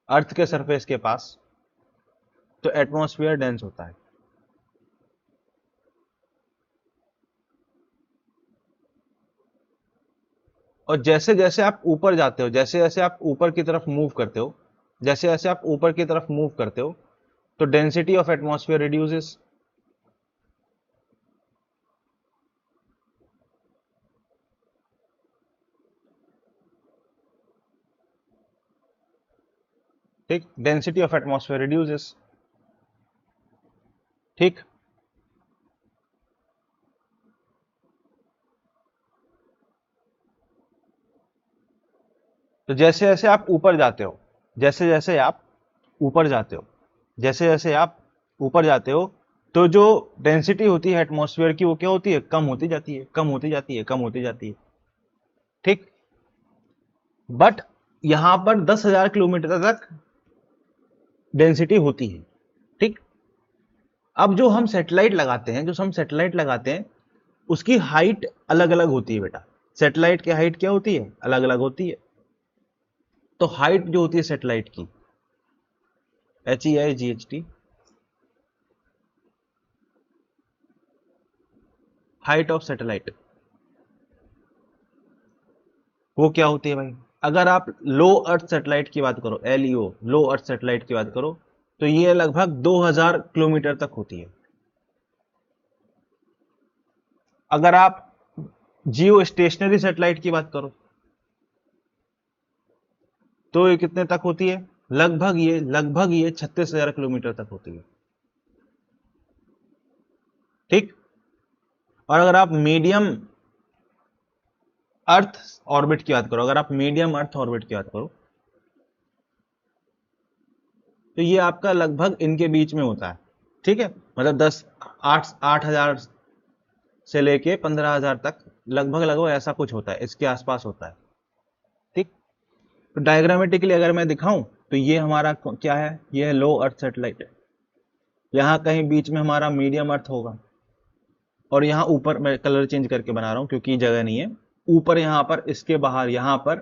अर्थ के सरफेस के पास, तो एटमॉस्फेयर डेंस होता है। और जैसे जैसे आप ऊपर जाते हो, जैसे जैसे आप ऊपर की तरफ मूव करते हो, जैसे जैसे आप ऊपर की तरफ मूव करते हो, तो डेंसिटी ऑफ एटमॉस्फेयर रिड्यूसेस। ठीक, डेंसिटी ऑफ एटमॉस्फेयर रिड्यूसेस। ठीक, तो जैसे जैसे आप ऊपर जाते हो, जैसे जैसे आप ऊपर जाते हो, जैसे जैसे आप ऊपर जाते हो, तो जो डेंसिटी होती है एटमॉस्फेयर की, वो क्या होती है? कम होती जाती है, कम होती जाती है, कम होती जाती है। ठीक, बट यहां पर 10,000 किलोमीटर तक डेंसिटी होती है। ठीक, अब जो हम सैटेलाइट लगाते हैं, जो हम सैटेलाइट लगाते हैं, उसकी हाइट अलग अलग होती है बेटा। सैटेलाइट की हाइट क्या होती है? अलग अलग होती है। तो हाइट जो होती है सैटेलाइट की, HEIGHT, हाइट ऑफ सैटेलाइट, वो क्या होती है भाई? अगर आप लो अर्थ सैटेलाइट की बात करो, LEO, लो अर्थ सैटेलाइट की बात करो, तो ये लगभग 2,000 किलोमीटर तक होती है। अगर आप जियो स्टेशनरी सैटेलाइट की बात करो, तो ये कितने तक होती है? लगभग ये 36,000 किलोमीटर तक होती है। ठीक, और अगर आप मीडियम अर्थ ऑर्बिट की बात करो, अगर आप मीडियम अर्थ ऑर्बिट की बात करो, तो ये आपका लगभग इनके बीच में होता है। ठीक है, मतलब 8,000 से लेके 15,000 तक, लगभग लगभग ऐसा कुछ होता है, इसके आसपास होता है। ठीक, तो डायग्रामेटिकली अगर मैं दिखाऊं, तो ये हमारा क्या है? ये है लो अर्थ सैटेलाइट। यहां कहीं बीच में हमारा मीडियम अर्थ होगा, और यहां ऊपर मैं कलर चेंज करके बना रहा हूं क्योंकि जगह नहीं है। ऊपर यहां पर, इसके बाहर यहां पर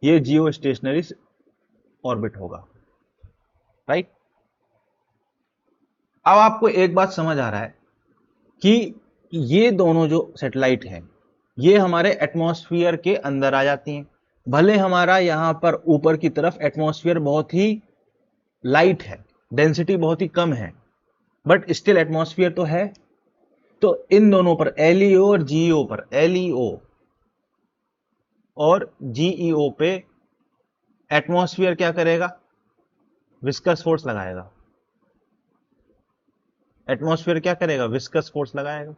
ये जियो स्टेशनरी ऑर्बिट होगा, राइट। अब आपको एक बात समझ आ रहा है कि ये दोनों जो सैटेलाइट हैं, ये हमारे एटमॉस्फेयर के अंदर आ जाती हैं। भले हमारा यहां पर ऊपर की तरफ एटमॉस्फेयर बहुत ही लाइट है, डेंसिटी बहुत ही कम है, बट स्टिल एटमॉस्फेयर तो है। तो इन दोनों पर एलईओ और जीईओ पर, एलईओ और जीईओ पे एटमॉस्फेयर क्या करेगा? विस्कस फोर्स लगाएगा। एटमॉस्फेयर क्या करेगा? विस्कस फोर्स लगाएगा।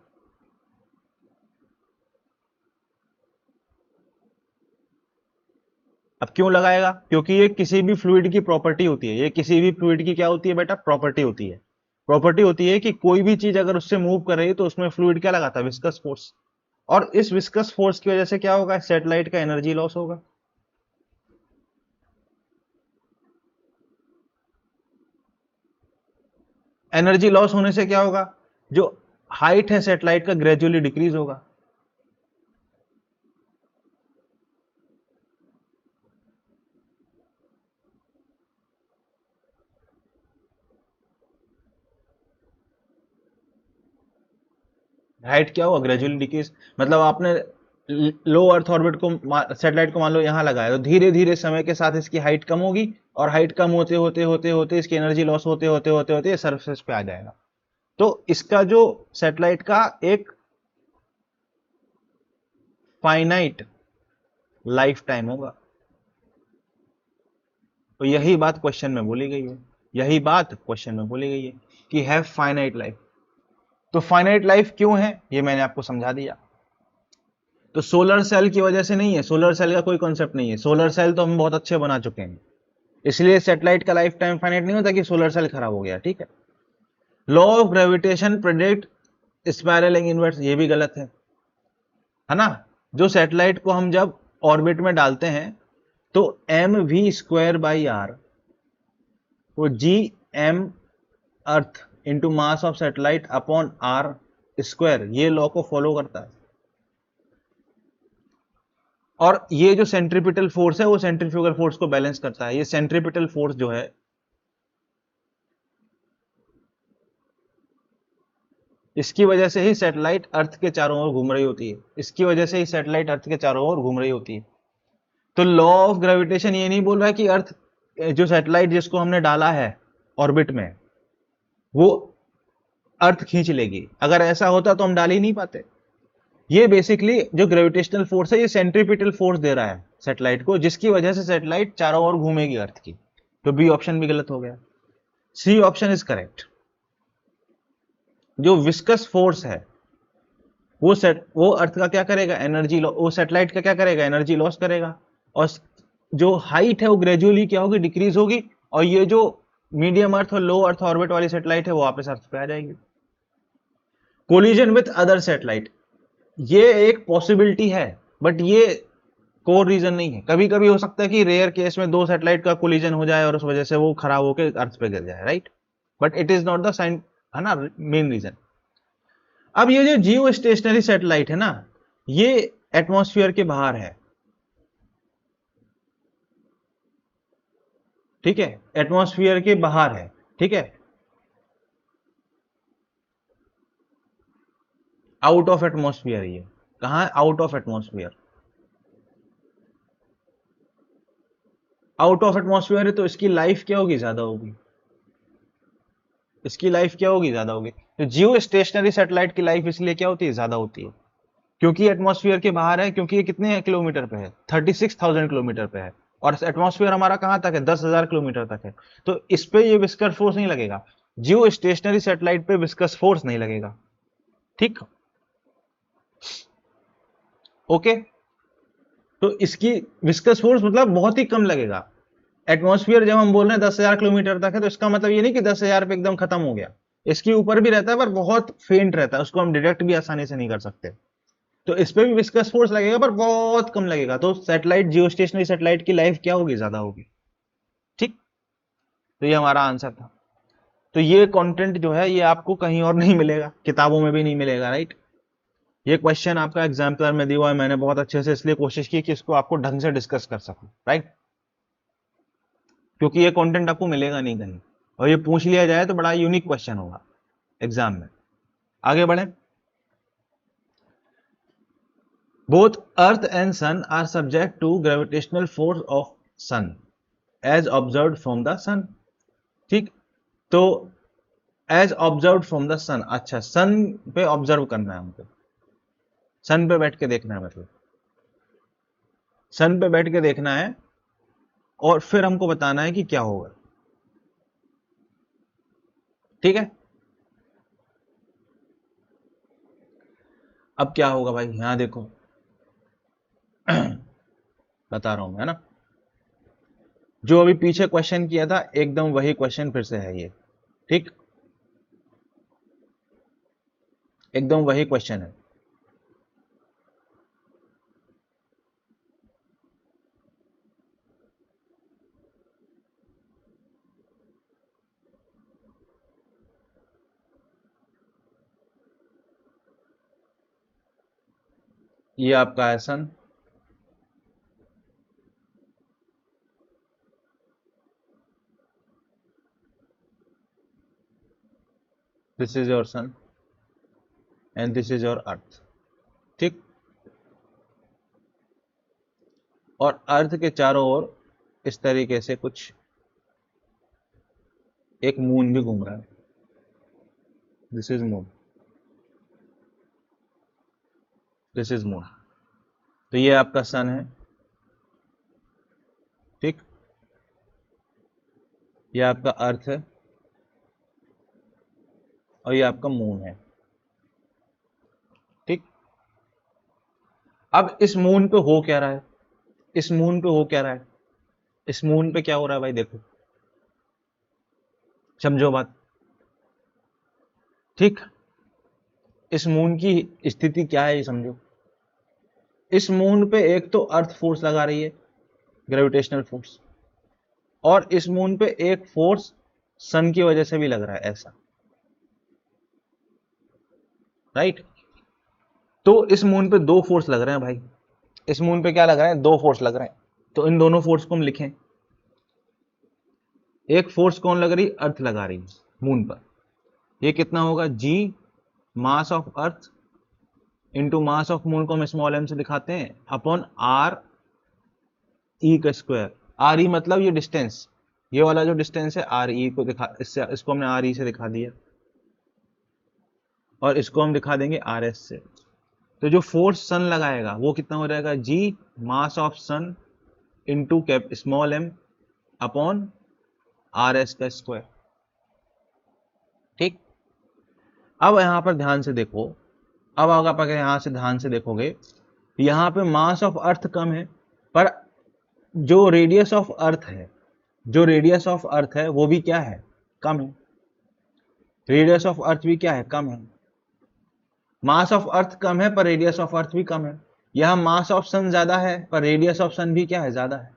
अब क्यों लगाएगा? क्योंकि ये किसी भी फ्लूइड की प्रॉपर्टी होती है। ये किसी भी फ्लूइड की क्या होती है बेटा? प्रॉपर्टी होती है। प्रॉपर्टी होती है कि कोई भी चीज अगर उससे मूव कर रही है तो उसमें फ्लूइड क्या लगाता है? Viscous force. और इस विस्कस फोर्स की वजह से क्या होगा? सैटेलाइट का एनर्जी लॉस होगा। एनर्जी लॉस होने से क्या होगा? जो हाइट है सैटेलाइट का ग्रेजुअली डिक्रीज होगा। हाइट क्या हुआ? Gradually decrease. मतलब आपने लो अर्थ ऑर्बिट को, सैटेलाइट को मान लो यहां लगाया, तो धीरे धीरे समय के साथ इसकी हाइट कम होगी, और हाइट कम होते होते होते होते इसकी एनर्जी लॉस होते होते होते होते सरफेस पे आ जाएगा। तो इसका जो सैटेलाइट का एक फाइनाइट लाइफ टाइम होगा। तो यही बात क्वेश्चन में बोली गई है, यही बात क्वेश्चन में बोली गई है कि हैव फाइनाइट लाइफ। तो फाइनाइट लाइफ क्यों है ये मैंने आपको समझा दिया। तो सोलर सेल की वजह से नहीं है, सोलर सेल का कोई कॉन्सेप्ट नहीं है। सोलर सेल तो हम बहुत अच्छे बना चुके हैं, इसलिए सैटेलाइट का लाइफ टाइम फाइनाइट नहीं होता कि सोलर सेल खराब हो गया। ठीक है। Law of gravitation predict spiralling inverse, ये भी गलत है ना। जो सैटेलाइट को हम जब ऑर्बिट में डालते हैं तो M V square by R, वो G M earth into mass of satellite upon R square, ये लॉ को फॉलो करता है। और ये जो सेंट्रीपिटल फोर्स है वो सेंट्रीफ्यूगल फोर्स को बैलेंस करता है। ये सेंट्रीपिटल फोर्स जो है, इसकी वजह से ही सैटेलाइट अर्थ के चारों ओर घूम रही होती है। इसकी वजह से ही सैटेलाइट अर्थ के चारों ओर घूम रही होती है। तो लॉ ऑफ ग्रेविटेशन ये नहीं बोल रहा है कि अर्थ, जो सैटेलाइट जिसको हमने डाला है ऑर्बिट में, वो अर्थ खींच लेगी। अगर ऐसा होता तो हम डाल ही नहीं पाते। ये बेसिकली जो ग्रेविटेशनल फोर्स है, ये सेंट्रीपिटल फोर्स दे रहा है सैटेलाइट को, जिसकी वजह से सैटेलाइट चारों ओर घूमेगी अर्थ की। तो बी ऑप्शन भी गलत हो गया। C option is correct. जो विस्कस फोर्स है वो अर्थ का क्या करेगा? Energy loss. वो सैटेलाइट का क्या करेगा? एनर्जी लॉस करेगा। और जो हाइट है वो ग्रेजुअली क्या होगी? डिक्रीज होगी। और ये जो मीडियम अर्थ और लो अर्थ ऑर्बिट वाली सैटेलाइट है वो वापस अर्थ पे आ जाएगी। कोलिजन विथ अदर सैटेलाइट, ये एक पॉसिबिलिटी है, बट ये कोर रीजन नहीं है। कभी कभी हो सकता है कि रेयर केस में दो सैटेलाइट का कोलिजन हो जाए और उस वजह से वो खराब होकर अर्थ पे गिर जाए, right. But it is not the sign, है ना, मेन रीजन। अब ये जो जियो स्टेशनरी सैटेलाइट है ना, ये एटमॉस्फेयर के बाहर है। ठीक है, एटमॉस्फेयर के बाहर है। ठीक है, आउट ऑफ एटमॉस्फेयर। ये कहां है? Out of atmosphere. Out of atmosphere है तो इसकी लाइफ क्या होगी? ज्यादा होगी। इसकी लाइफ क्या होगी? ज्यादा होगी। तो जियो स्टेशनरी सैटेलाइट की लाइफ इसलिए क्या होती है? ज्यादा होती है, क्योंकि एटमॉस्फेयर के बाहर है। क्योंकि ये कितने किलोमीटर पे है? 36,000 किलोमीटर पे है। और एटमॉस्फेयर हमारा कहां तक है? 10,000 किलोमीटर तक है। तो इस पे ये विस्कस फोर्स नहीं लगेगा। जियो स्टेशनरी सैटेलाइट पे विस्कस फोर्स नहीं लगेगा। ठीक, ओके। तो इसकी विस्कस फोर्स मतलब बहुत ही कम लगेगा। एटमॉस्फेयर जब हम बोल रहे हैं 10,000 किलोमीटर तक है, तो इसका मतलब ये नहीं कि 10,000 पे एकदम खत्म हो गया। इसके ऊपर भी रहता है, पर बहुत फेंट रहता है, उसको हम डिटेक्ट भी आसानी से नहीं कर सकते। तो इस पे भी विस्कस फोर्स लगेगा, पर बहुत कम लगेगा। तो सैटेलाइट, जियो स्टेशनरी सैटेलाइट की लाइफ क्या होगी? ज्यादा होगी। ठीक। तो ये हमारा आंसर था। तो ये कंटेंट जो है ये आपको कहीं और नहीं मिलेगा, किताबों में भी नहीं मिलेगा, राइट। ये क्वेश्चन आपका एग्जाम्पलर में दिया हुआ है मैंने बहुत अच्छे से, इसलिए कोशिश की कि इसको आपको ढंग से डिस्कस कर सकूं, राइट। क्योंकि ये कंटेंट आपको मिलेगा नहीं कहीं, और ये पूछ लिया जाए तो बड़ा यूनिक क्वेश्चन होगा एग्जाम में। आगे बढ़े। Both earth and sun are subject to gravitational force of sun as observe from the sun. ठीक, तो as observe from the sun, अच्छा सन पे ऑब्जर्व करना है हमको, सन पे बैठ के देखना है, मतलब सन पे बैठ के देखना है और फिर हमको बताना है कि क्या होगा। ठीक है, अब क्या होगा भाई, यहां देखो बता रहा हूं मैं, है ना, जो अभी पीछे क्वेश्चन किया था एकदम वही क्वेश्चन फिर से है ये। ठीक, एकदम वही क्वेश्चन है। ये आपका है sun, this is your sun and this is your earth. ठीक, और अर्थ के चारों ओर इस तरीके से कुछ एक मून भी घूम रहा है, this is moon, this is moon. तो ये आपका सन है। ठीक, ये आपका अर्थ है और ये आपका मून है। ठीक, अब इस मून पे हो क्या रहा है, इस मून पे हो क्या रहा है, इस मून पे क्या हो रहा है भाई, देखो समझो बात। ठीक, इस मून की स्थिति क्या है ये समझो। इस मून पे एक तो अर्थ फोर्स लगा रही है, ग्रेविटेशनल फोर्स, और इस मून पे एक फोर्स सन की वजह से भी लग रहा है, ऐसा, राइट। तो इस मून पे दो फोर्स लग रहे हैं भाई, इस मून पे क्या लग रहा है, दो फोर्स लग रहे हैं। तो इन दोनों फोर्स को हम लिखें, एक फोर्स कौन लग रही, अर्थ लगा रही है मून पर, ये कितना होगा, G mass of earth into mass of moon को हम स्मॉल एम से दिखाते हैं, अपॉन आर ई का स्क्वायर। आर ई मतलब ये डिस्टेंस, ये वाला जो डिस्टेंस है आर ई को दिखा, इसको हमने आर ई से दिखा दिया और इसको हम दिखा देंगे आर एस से। तो जो फोर्स सन लगाएगा वो कितना हो जाएगा, G mass of sun into cap small M upon R S का स्क्वायर। ठीक, अब यहां पर ध्यान से देखो, अब अगर यहां से ध्यान से देखोगे, यहां पे मास ऑफ अर्थ कम है, पर जो रेडियस ऑफ अर्थ है, जो रेडियस ऑफ अर्थ है वो भी क्या है, कम है। रेडियस ऑफ अर्थ भी क्या है, कम है। मास ऑफ अर्थ कम है पर रेडियस ऑफ अर्थ भी कम है। यहां मास ऑफ सन ज्यादा है पर रेडियस ऑफ सन भी क्या है, ज्यादा है।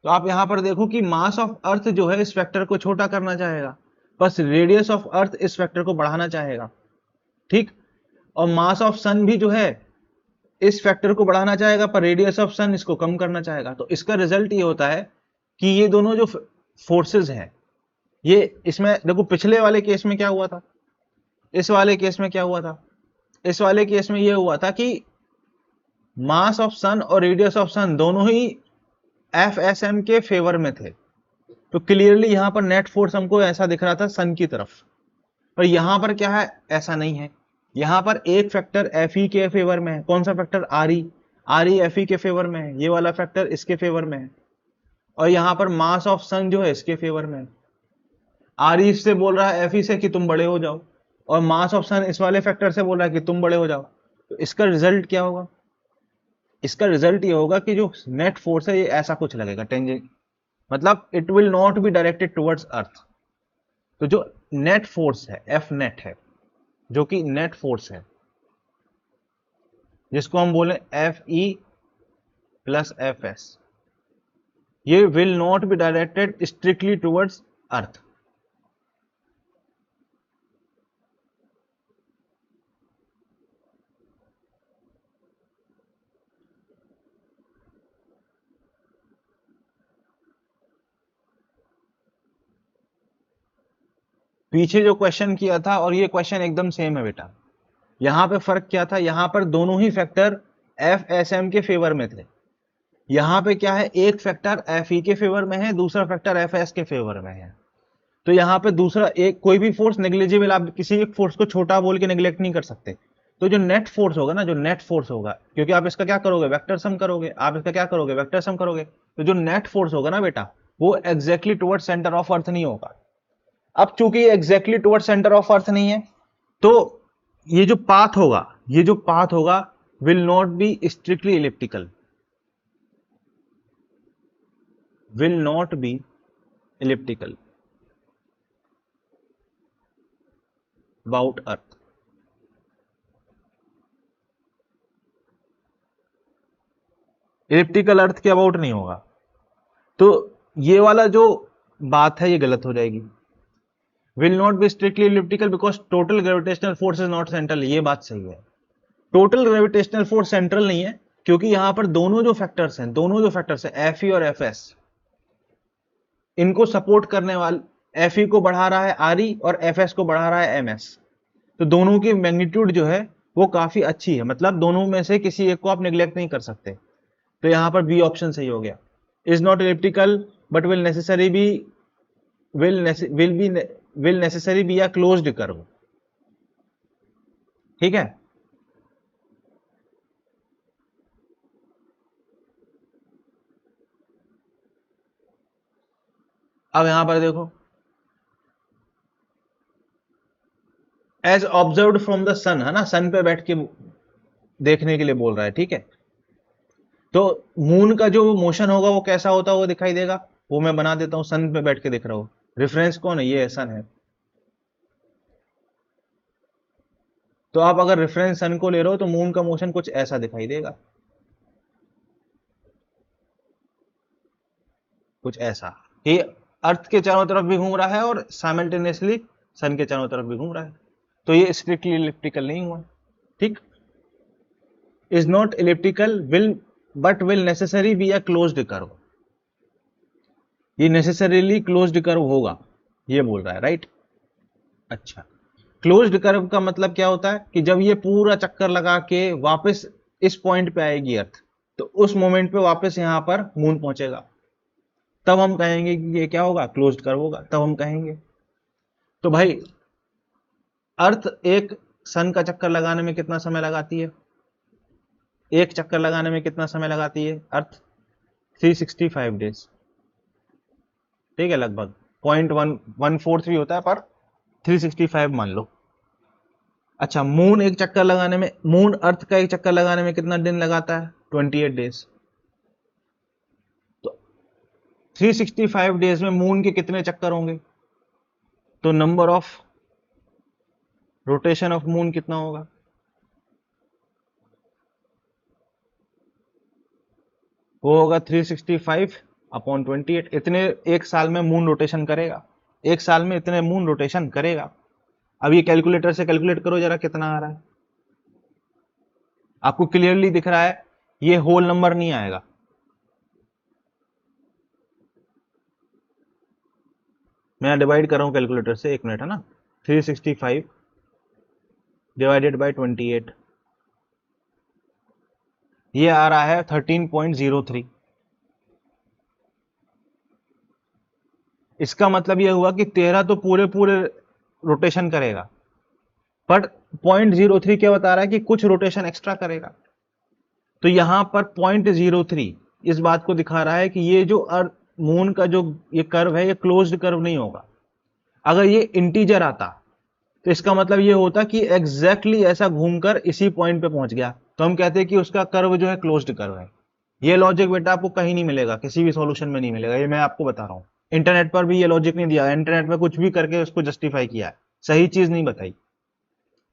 तो आप यहां पर देखो कि मास ऑफ अर्थ जो है इस वेक्टर को छोटा करना चाहेगा, बस रेडियस ऑफ अर्थ इस वेक्टर को बढ़ाना चाहेगा। ठीक, और मास ऑफ सन भी जो है इस फैक्टर को बढ़ाना चाहेगा पर रेडियस ऑफ सन इसको कम करना चाहेगा। तो इसका रिजल्ट ये होता है कि ये दोनों जो फोर्सेस हैं, ये इसमें देखो पिछले वाले केस में क्या हुआ था, इस वाले केस में क्या हुआ था, इस वाले केस में ये हुआ था कि मास ऑफ सन और रेडियस ऑफ सन दोनों ही एफ एस एम के फेवर में थे। तो क्लियरली यहां पर नेट फोर्स हमको ऐसा दिख रहा था सन की तरफ, पर यहां पर क्या है, ऐसा नहीं है। यहां पर एक फैक्टर एफ ई के फेवर में है, कौन सा factor, R E, R E F E के फेवर में है, ये वाला फैक्टर इसके फेवर में है। और यहां पर मास ऑफ सन जो है इसके फेवर में है। आर ई से बोल रहा है एफ ई से कि तुम बड़े हो जाओ, और मास ऑफ सन इस वाले फैक्टर से बोल रहा है कि तुम बड़े हो जाओ। तो इसका रिजल्ट क्या होगा, इसका रिजल्ट ये होगा कि जो नेट फोर्स है ये ऐसा कुछ लगेगा, टेंजेंट, मतलब it will not be directed towards earth. तो जो नेट फोर्स है एफ नेट है, जो कि नेट फोर्स है, जिसको हम बोले F E plus F S, ये will not be directed strictly towards earth. पीछे जो क्वेश्चन किया था और ये क्वेश्चन एकदम सेम है बेटा। यहां पे फर्क क्या था, यहां पर दोनों ही फैक्टर एफ एस एम के फेवर में थे। यहाँ पे क्या है, एक फैक्टर एफ ई के फेवर में है, दूसरा फैक्टर एफ एस के फेवर में है। तो यहाँ पे दूसरा एक कोई भी फोर्स नेग्लिजिबल, आप किसी एक फोर्स को छोटा बोल के नेग्लेक्ट नहीं कर सकते। तो जो नेट फोर्स होगा ना, जो नेट फोर्स होगा, क्योंकि आप इसका क्या करोगे, वेक्टर सम करोगे, आप इसका क्या करोगे, वेक्टर सम करोगे, तो जो नेट फोर्स होगा ना बेटा, वो exactly toward centre of earth नहीं होगा। अब चूंकि exactly toward centre of earth नहीं है, तो ये जो पाथ होगा, ये जो पाथ होगा will not be strictly elliptical, will not be elliptical about earth. Elliptical earth के अबाउट नहीं होगा। तो ये वाला जो बात है ये गलत हो जाएगी। Will not be strictly elliptical because total gravitational force is not central, ये बात सही है। टोटल ग्रेविटेशनल फोर्स सेंट्रल नहीं है, क्योंकि यहां पर दोनों जो फैक्टर्स हैं, एफ ई और एफ एस, इनको सपोर्ट करने वाले एफ ई को बढ़ा रहा है आर ई और एफ एस को बढ़ा रहा है एम एस। तो दोनों की मैग्नीट्यूड जो है वो काफी अच्छी है, मतलब दोनों में से किसी एक को आप निग्लेक्ट नहीं कर सकते। तो यहां पर बी ऑप्शन सही हो गया। Is not elliptical but will necessary be will necessary be a closed curve. ठीक है, अब यहां पर देखो, as observed from the sun, है ना, सन पे बैठ के देखने के लिए बोल रहा है। ठीक है, तो मून का जो मोशन होगा वो कैसा होता है वो दिखाई देगा, वो मैं बना देता हूं, सन पे बैठ के दिख रहा हूं। रेफरेंस कौन है, ये सन है। तो आप अगर रेफरेंस सन को ले रहे हो तो मून का मोशन कुछ ऐसा दिखाई देगा, कुछ ऐसा। ये अर्थ के चारों तरफ भी घूम रहा है और साइमल्टेनियसली सन के चारों तरफ भी घूम रहा है, तो ये स्ट्रिक्टली इलिप्टिकल नहीं हुआ। ठीक, is not elliptical will but will necessary be a closed curve, ये नेसेसरीली क्लोज्ड कर्व होगा, ये बोल रहा है, राइट। अच्छा, क्लोज्ड कर्व का मतलब क्या होता है कि जब ये पूरा चक्कर लगा के वापस इस पॉइंट पे आएगी अर्थ, तो उस मोमेंट पे वापस यहां पर मून पहुंचेगा, तब हम कहेंगे कि ये क्या होगा, क्लोज्ड कर्व होगा, तब हम कहेंगे। तो भाई अर्थ एक सन का चक्कर लगाने में कितना समय लगाती है, एक चक्कर लगाने में कितना समय लगाती है अर्थ, 365 डेज। ठीक है, लगभग 0.114 भी होता है, पर 365 मान लो। अच्छा, मून एक चक्कर लगाने में, मून अर्थ का एक चक्कर लगाने में कितना दिन लगाता है, 28 डेज। तो 365 डेज में मून के कितने चक्कर होंगे, तो number of rotation of moon कितना होगा, वो होगा 365/28। इतने एक साल में मून रोटेशन करेगा, एक साल में इतने मून रोटेशन करेगा। अब ये कैलकुलेटर से कैलकुलेट करो जरा कितना आ रहा है, आपको क्लियरली दिख रहा है, ये होल नंबर नहीं आएगा। मैं डिवाइड कर रहा हूं कैलकुलेटर से, 1 मिनट, है ना। 365 डिवाइडेड बाय 28, ये आ रहा है 13.03। इसका मतलब ये हुआ कि 13 तो पूरे पूरे रोटेशन करेगा, पर 0.03 क्या बता रहा है कि कुछ रोटेशन एक्स्ट्रा करेगा। तो यहां पर 0.03 इस बात को दिखा रहा है कि ये जो अर्थ मून का जो ये कर्व है, ये क्लोज्ड कर्व नहीं होगा। अगर ये इंटीजर आता तो इसका मतलब ये होता कि एग्जैक्टली ऐसा घूमकर इसी पॉइंट पे पहुंच गया, तो हम कहते हैं कि उसका कर्व जो है क्लोज्ड कर्व है। ये लॉजिक बेटा आपको कहीं नहीं मिलेगा, किसी भी सॉल्यूशन में नहीं मिलेगा, ये मैं आपको बता रहा हूं। इंटरनेट पर भी ये लॉजिक नहीं दिया, इंटरनेट में कुछ भी करके उसको जस्टिफाई किया है, सही चीज नहीं बताई।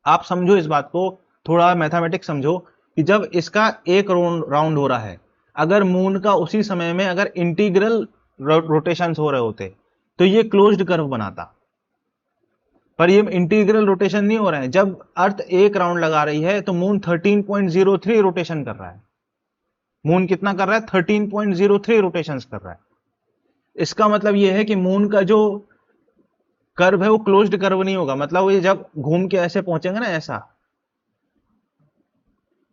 आप समझो इस बात को, थोड़ा मैथमेटिक्स समझो कि जब इसका एक राउंड हो रहा है, अगर मून का उसी समय में अगर इंटीग्रल रोटेशंस हो रहे होते तो ये क्लोज्ड कर्व बनाता, पर ये इंटीग्रल रोटेशन नहीं हो रहा है। जब अर्थ एक राउंड लगा रही है तो मून 13.03 रोटेशन कर रहा है। मून कितना कर रहा है, 13.03 रोटेशन कर रहा है। इसका मतलब यह है कि मून का जो कर्व है वो क्लोज्ड कर्व नहीं होगा, मतलब ये जब घूम के ऐसे पहुंचेंगे ना, ऐसा,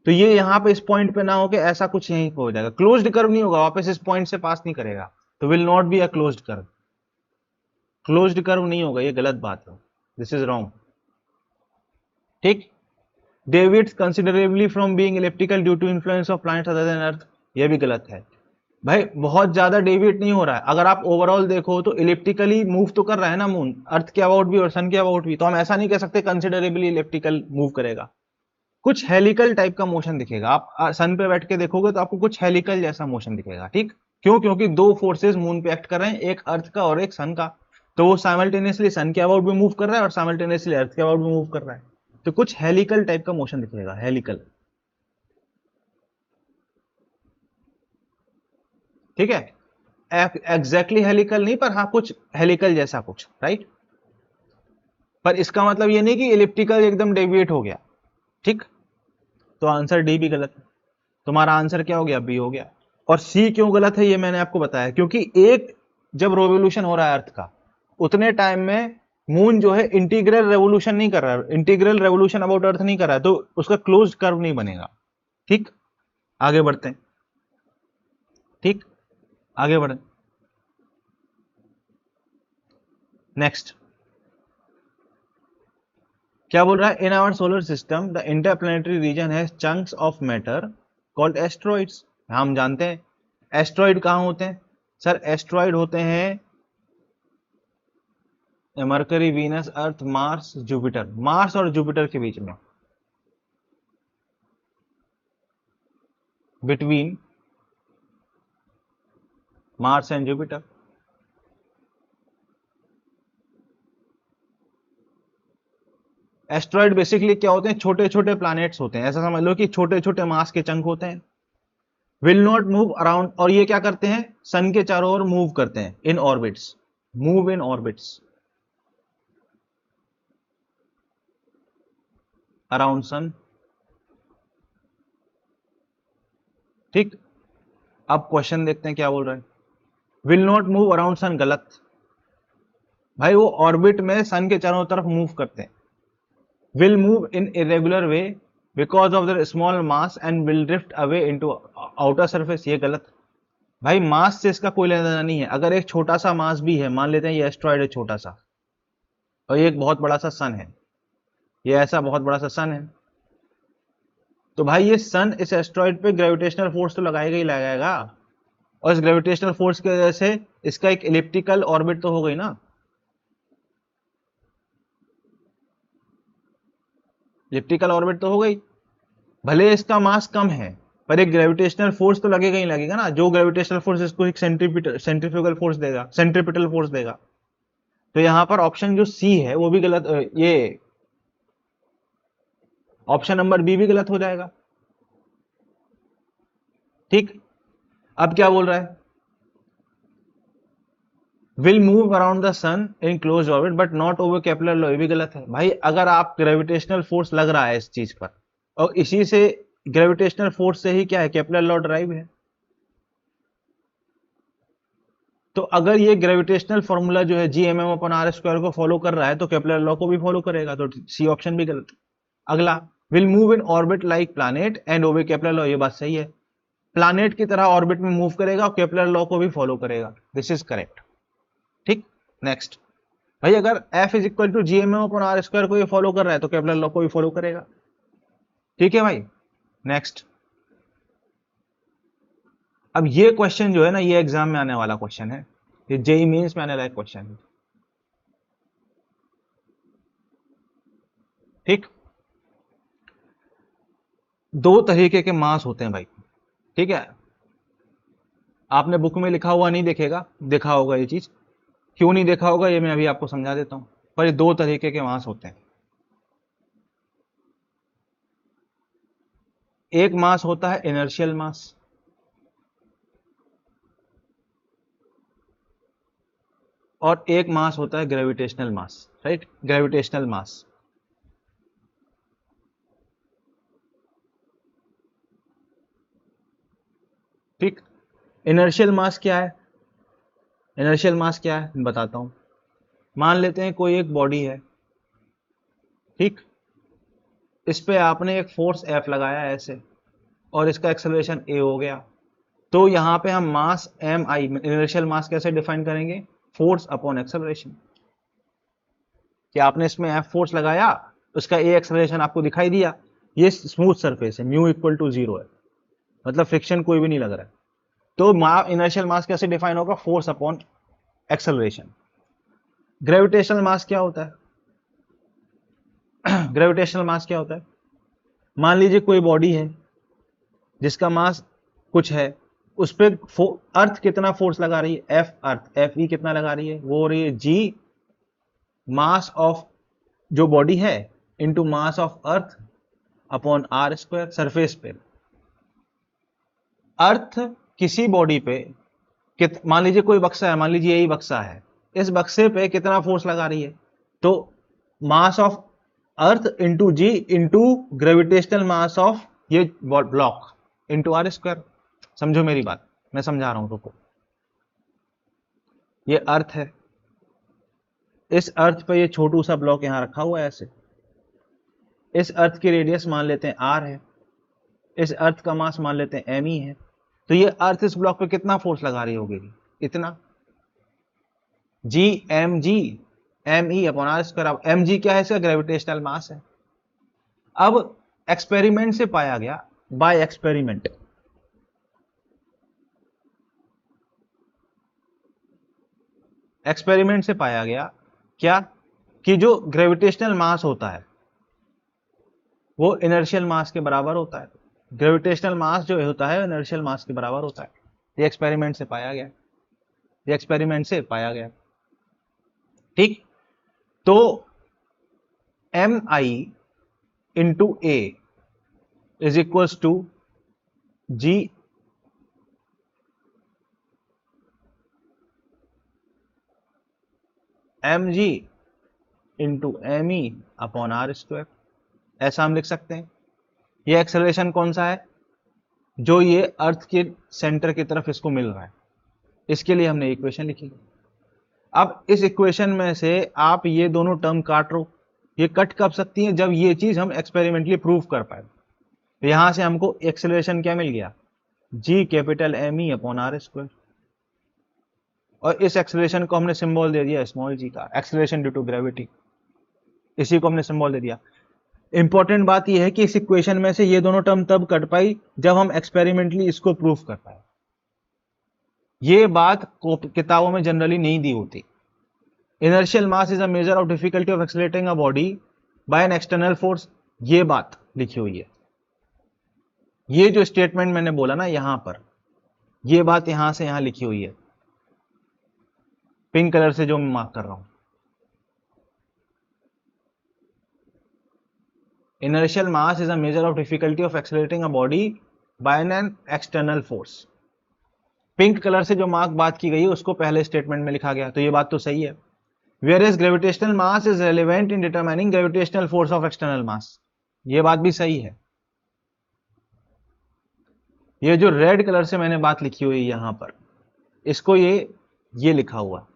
तो ये यहाँ पे इस पॉइंट पे ना हो के ऐसा कुछ यहीं पे हो जाएगा, क्लोज्ड कर्व नहीं होगा, वापस इस पॉइंट से पास नहीं करेगा, तो will not be a closed curve, closed curve नहीं होगा, ये गलत बात है, दिस इज रॉन्ग। ठीक, deviates considerably from being elliptical due to influence of planets other than earth, ये भी गलत है भाई, बहुत ज्यादा डेविएट नहीं हो रहा है। अगर आप ओवरऑल देखो तो इलिप्टिकली मूव तो कर रहा है ना मून, अर्थ के अबाउट भी और सन के अबाउट भी, तो हम ऐसा नहीं कह सकते कंसिडरेबली इलिप्टिकल मूव करेगा, कुछ हेलिकल टाइप का मोशन दिखेगा। आप सन पे बैठ के देखोगे तो आपको कुछ हेलिकल जैसा मोशन दिखेगा। ठीक, क्यों? क्योंकि दो फोर्सेस मून पे एक्ट कर रहे हैं, एक अर्थ का और एक सन का, तो वो साइमल्टेनियसली सन के अबाउट भी मूव कर रहा है और साइमल्टेनियसली अर्थ के अबाउट भी मूव कर रहा है, तो कुछ हेलिकल टाइप का मोशन दिखेगा, हेलिकल। ठीक है, एग्जैक्टली हेलिकल नहीं, पर हाँ कुछ हेलिकल जैसा कुछ, राइट। पर इसका मतलब ये नहीं कि इलिप्टिकल एकदम डेविएट हो गया। ठीक, तो आंसर डी भी गलत है, तुम्हारा आंसर क्या हो गया? बी हो गया। और सी क्यों गलत है ये मैंने आपको बताया, क्योंकि एक जब रिवोल्यूशन हो रहा है अर्थ का, उतने टाइम में मून जो है इंटीग्रल रेवोल्यूशन नहीं कर रहा है, इंटीग्रल रेवोल्यूशन अबाउट अर्थ नहीं कर रहा है, तो उसका क्लोज्ड कर्व नहीं बनेगा। ठीक, आगे बढ़ते हैं। ठीक, आगे बढ़े, नेक्स्ट क्या बोल रहा है? In our solar system the interplanetary region has chunks of matter called asteroids. हम जानते हैं एस्ट्रॉइड कहाँ होते हैं सर? एस्ट्रॉइड होते हैं मरकरी, वीनस, अर्थ, मार्स, जुपिटर, मार्स और जुपिटर के बीच में, between Mars and Jupiter. Asteroid basically क्या होते हैं? छोटे छोटे प्लैनेट्स होते हैं, ऐसा समझ लो कि छोटे छोटे मास के चंक होते हैं। विल नॉट मूव अराउंड, और ये क्या करते हैं? सन के चारों ओर मूव करते हैं, in orbits, move in orbits around sun. ठीक, अब क्वेश्चन देखते हैं क्या बोल रहे हैं। Will not move around sun गलत भाई, वो ऑर्बिट में सन के चारों तरफ मूव करते हैं। Will move in irregular way because of their small mass and will drift away into outer surface, ये गलत भाई, मास से इसका कोई लेना देना नहीं है। अगर एक छोटा सा मास भी है, मान लेते हैं ये एस्ट्रॉइड है छोटा सा, और ये एक बहुत बड़ा सा सन है, ये ऐसा बहुत बड़ा सा सन है, तो भाई ये सन इस एस्ट्रॉइड पे ग्रेविटेशनल फोर्स तो लगाएगा ही लगाएगा, और इस ग्रेविटेशनल फोर्स की वजह से इसका एक इलिप्टिकल ऑर्बिट तो हो गई ना, इलिप्टिकल ऑर्बिट तो हो गई। भले इसका मास कम है, पर एक ग्रेविटेशनल फोर्स तो लगेगा ही लगेगा ना, जो ग्रेविटेशनल फोर्स इसको एक सेंट्रीफ्यूगल फोर्स देगा, सेंट्रीपिटल फोर्स देगा। तो यहां पर ऑप्शन जो सी है वो भी गलत, ये ऑप्शन नंबर बी भी गलत हो जाएगा। ठीक, अब क्या बोल रहा है? Will move around the sun in close orbit but not over Kepler law, ये भी गलत है भाई। अगर आप ग्रेविटेशनल फोर्स लग रहा है इस चीज पर, और इसी से ग्रेविटेशनल फोर्स से ही क्या है? केपलर लॉ ड्राइव है। तो अगर ये ग्रेविटेशनल फॉर्मूला जो है G M M upon R square को फॉलो कर रहा है, तो केपलर लॉ को भी फॉलो करेगा, तो सी ऑप्शन भी गलत। अगला, will move in orbit like planet and ओबे केपलर लॉ, ये बात सही है, प्लैनेट की तरह ऑर्बिट में मूव करेगा और केपलर लॉ को भी फॉलो करेगा, दिस इज करेक्ट। ठीक, नेक्स्ट भाई, अगर F is equal to G M M upon R square को ये फॉलो कर रहा है, तो केपलर लॉ को भी फॉलो करेगा। ठीक है भाई, नेक्स्ट। अब ये क्वेश्चन जो है ना, ये एग्जाम में आने वाला क्वेश्चन है, ये जेई मेंस में आने वाला क्वेश्चन है। ठीक, दो तरीके के मास होते हैं भाई। ठीक है, आपने बुक में लिखा हुआ नहीं देखेगा, देखा होगा ये चीज, क्यों नहीं देखा होगा ये मैं अभी आपको समझा देता हूं। पर ये दो तरीके के मास होते हैं। एक मास होता है इनर्शियल मास, और एक मास होता है ग्रेविटेशनल मास, राइट, ग्रेविटेशनल मास। ठीक, इनर्शियल मास क्या है? इनर्शियल मास क्या है मैं बताता हूं। मान लेते हैं कोई एक बॉडी है, ठीक, इस पे आपने एक फोर्स एफ लगाया है ऐसे, और इसका एक्सेलरेशन a हो गया। तो यहां पे हम मास mi इनर्शियल मास कैसे डिफाइन करेंगे? Force upon acceleration. कि आपने इसमें F फोर्स लगाया, उसका A एक्सेलरेशन आपको दिखाई दिया, ये स्मूथ सरफेस है, म्यू इक्वल टू 0 है, मतलब फ्रिक्शन कोई भी नहीं लग रहा है। तो इनर्शियल मास कैसे डिफाइन होगा? Force upon acceleration. ग्रेविटेशनल मास क्या होता है? ग्रेविटेशनल मास क्या होता है? मान लीजिए कोई बॉडी है जिसका मास कुछ है, उस पर अर्थ कितना फोर्स लगा रही है? एफ अर्थ, एफ ई कितना लगा रही है? वो हो रही है जी मास ऑफ जो बॉडी है into mass of earth upon R square surface पे। अर्थ किसी बॉडी पे मान लीजिए कोई बक्सा है, मान लीजिए यही बक्सा है, इस बक्से पे कितना फोर्स लगा रही है? तो mass of earth into G into gravitational mass of ये ब्लॉक इंटू आर स्क्वायर। समझो मेरी बात, मैं समझा रहा हूं, रुको। ये अर्थ है, इस अर्थ पे ये छोटू सा ब्लॉक यहां रखा हुआ है ऐसे। इस अर्थ की रेडियस मान लेते हैं आर है, इस अर्थ का मास मान लेते हैं एम ई है। तो ये अर्थ इस ब्लॉक पे कितना फोर्स लगा रही होगी? इतना, G M E upon R square. अब एम जी क्या है? इसका ग्रेविटेशनल मास है। अब एक्सपेरिमेंट से पाया गया, बाय एक्सपेरिमेंट, एक्सपेरिमेंट से पाया गया क्या? कि जो ग्रेविटेशनल मास होता है वो इनर्शियल मास के बराबर होता है। ग्रेविटेशनल मास जो होता है इनर्शियल मास के बराबर होता है। ये एक्सपेरिमेंट से पाया गया, ये एक्सपेरिमेंट से पाया गया। ठीक, तो M I into A is equals to G M G into M E upon R square. ऐसा हम लिख सकते हैं। ये एक्सेलरेशन कौन सा है? जो ये अर्थ के सेंटर की तरफ इसको मिल रहा है, इसके लिए हमने इक्वेशन लिखी। अब इस इक्वेशन में से आप ये दोनों टर्म काट लो। ये कट कब सकती है? जब ये चीज हम एक्सपेरिमेंटली प्रूव कर पाए। तो यहां से हमको एक्सेलरेशन क्या मिल गया? G capital M E upon R square. और इस एक्सेलरेशन को हमने सिंबल दे दिया स्मॉल जी का, एक्सेलरेशन ड्यू टू ग्रेविटी। इसी को हमने सिंबल दे दिया। इंपॉर्टेंट बात यह है कि इस इक्वेशन में से ये दोनों टर्म तब कट पाई जब हम एक्सपेरिमेंटली इसको प्रूव कर पाए। ये बात किताबों में जनरली नहीं दी होती। Inertial mass is a measure of difficulty of accelerating a body by an external force, ये बात लिखी हुई है। ये जो स्टेटमेंट मैंने बोला ना यहां पर, ये बात यहां से यहां लिखी हुई है, पिंक कलर से जो मैं मार्क कर रहा हूं। Inertial mass is a measure of difficulty of accelerating a body by an external force. Pink colour से जो मार्क बात की गई है उसको पहले स्टेटमेंट में लिखा गया, तो ये बात तो सही है। Whereas gravitational mass is relevant in determining gravitational force of external mass, ये बात भी सही है। ये जो रेड कलर से मैंने बात लिखी हुई यहां पर, इसको ये लिखा हुआ,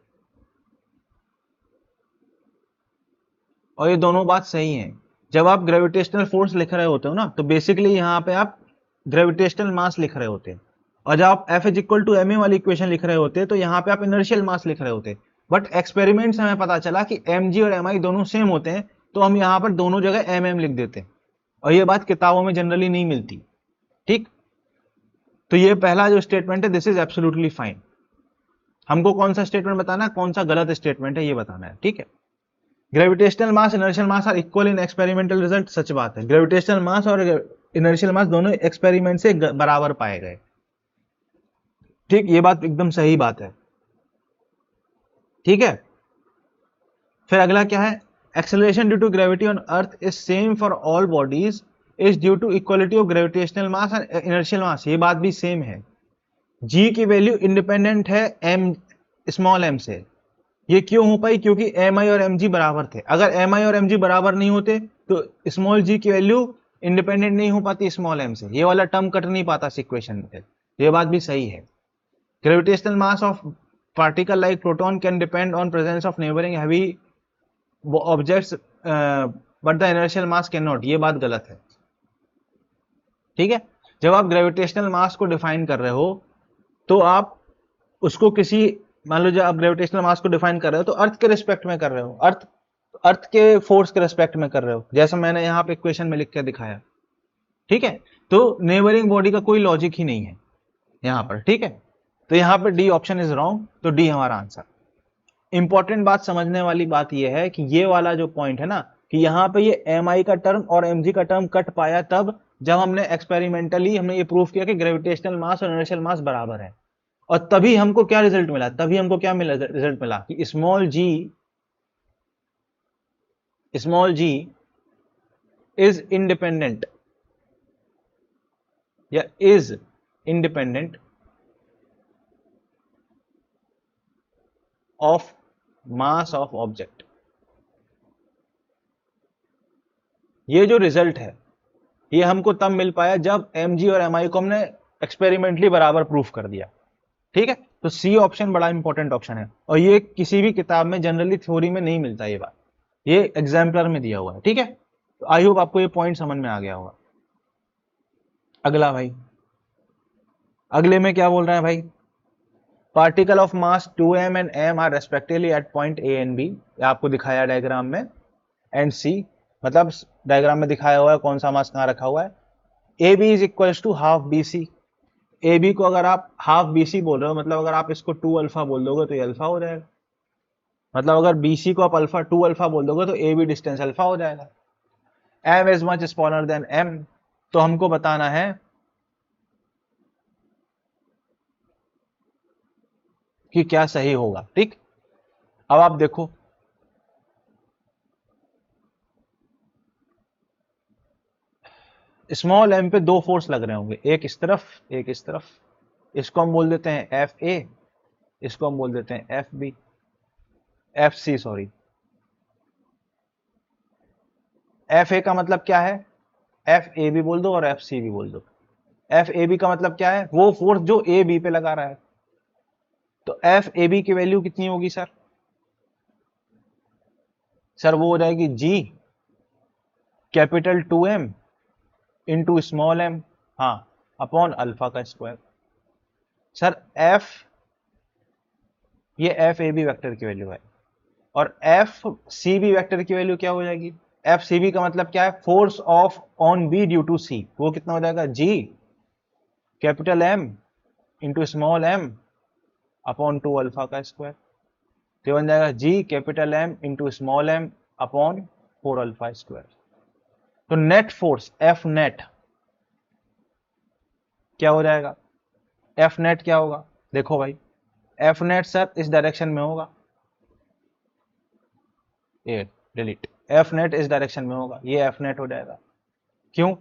और ये दोनों बात सही है। जब आप ग्रेविटेशनल फोर्स लिख रहे होते हो ना, तो बेसिकली यहां पे आप ग्रेविटेशनल मास लिख रहे होते हैं। और जब आप F is equal to M A वाली इक्वेशन लिख रहे होते हैं तो यहां पे आप इनर्शियल मास लिख रहे होते हैं। बट एक्सपेरिमेंट से हमें पता चला कि एम जी और एम आई दोनों सेम होते हैं, तो हम यहां पर दोनों जगह एम एम लिख देते हैं, और ये बात किताबों में जनरली नहीं मिलती। ठीक, तो ये पहला जो स्टेटमेंट है दिस इज एब्सोल्युटली फाइन। हमको कौन सा स्टेटमेंट बताना है, कौन सा गलत स्टेटमेंट है ये बताना है। ठीक है, gravitational mass inertial mass are equal in experimental result, सच बात है। ग्रेविटेशनल मास और इनर्शियल मास दोनों एक्सपेरिमेंट से बराबर पाए गए। ठीक, ये बात एकदम सही बात है। ठीक है, फिर अगला क्या है? Acceleration due to gravity on earth is same for all bodies is due to equality of gravitational mass and inertial mass, ये बात भी सेम है। जी की वैल्यू इंडिपेंडेंट है एम स्मॉल एम से। ये क्यों हो पाई? क्योंकि एम आई और एम जी बराबर थे। अगर एम आई और एम जी बराबर नहीं होते तो स्मॉल जी की वैल्यू इंडिपेंडेंट नहीं हो पाती स्मॉल एम से, ये वाला टर्म कट नहीं पाता इक्वेशन में। ये बात भी सही है। Gravitational mass of particle like proton can depend on presence of neighbouring heavy objects but the inertial mass can not, ये बात गलत है। ठीक है, जब आप ग्रेविटेशनल मास को डिफाइन कर रहे हो तो आप उसको किसी, मान लो जब आप ग्रेविटेशनल मास को डिफाइन कर रहे हो तो अर्थ के रिस्पेक्ट में कर रहे हो, अर्थ के फोर्स के रिस्पेक्ट में कर रहे हो, जैसा मैंने यहाँ पे इक्वेशन में लिख के दिखाया, ठीक है। तो नेबरिंग बॉडी का कोई लॉजिक ही नहीं है यहाँ पर, ठीक है। तो यहाँ पे डी ऑप्शन इज रॉन्ग, तो डी हमारा आंसर। इंपॉर्टेंट बात समझने वाली बात यह है कि ये वाला जो पॉइंट है ना, कि यहाँ पे ये एम आई का टर्म और एम जी का टर्म कट पाया तब जब हमने एक्सपेरिमेंटली हमने ये प्रूफ किया कि ग्रेविटेशनल मास और इनर्शियल मास बराबर है, और तभी हमको क्या रिजल्ट मिला, तभी हमको क्या मिला, रिजल्ट मिला कि स्मॉल जी इज इंडिपेंडेंट या is independent of mass of object. ये जो रिजल्ट है ये हमको तब मिल पाया जब mg और mi को हमने एक्सपेरिमेंटली बराबर प्रूफ कर दिया, ठीक है। तो सी ऑप्शन बड़ा इंपॉर्टेंट ऑप्शन है, और ये किसी भी किताब में जनरली थ्योरी में नहीं मिलता ये बात, ये एग्जाम्पलर में दिया हुआ है, ठीक है। तो आई होप आपको ये पॉइंट समझ में आ गया होगा। अगला भाई, अगले में क्या बोल रहे हैं भाई, particle of mass 2m and m are respectively at point a and b, आपको दिखाया डायग्राम में, एंड c, मतलब डायग्राम में दिखाया हुआ है कौन सा मास कहां रखा हुआ है। A B is equals to half B C, A B को अगर आप हाफ बी सी बोल रहे हो, मतलब अगर आप इसको 2 अल्फा बोल दोगे तो ये अल्फा हो जाएगा, मतलब अगर बी सी को आप अल्फा 2 अल्फा बोल दोगे तो ए बी डिस्टेंस अल्फा हो जाएगा। M is much smaller than M, तो हमको बताना है कि क्या सही होगा, ठीक। अब आप देखो, स्मॉल एम पे दो फोर्स लग रहे होंगे, एक इस तरफ एक इस तरफ, इसको हम बोल देते हैं एफ ए, इसको हम बोल देते हैं F B, F C sorry. F A का मतलब क्या है, एफ ए बी बोल दो और एफ सी भी बोल दो। एफ ए बी का मतलब क्या है, वो फोर्स जो ए बी पे लगा रहा है। तो एफ ए बी की वैल्यू कितनी होगी सर, वो हो जाएगी G capital 2m into small m, हाँ, अपॉन अल्फा का स्क्वायर। सर एफ, ये एफ ए बी वैक्टर की वैल्यू है, और एफ सी बी वैक्टर की वैल्यू क्या हो जाएगी, एफ सी बी का मतलब क्या है, force of on B due to C, वो कितना हो जाएगा, G capital M into small M upon 2 alpha का स्क्वायर। तो बन जाएगा G capital M into small M upon 4 alpha square. तो नेट फोर्स एफ नेट क्या हो जाएगा, एफ नेट क्या होगा, देखो भाई, एफ नेट सर इस डायरेक्शन में होगा, ये डिलीट, एफ नेट इस डायरेक्शन में होगा, ये एफ नेट हो जाएगा। क्यों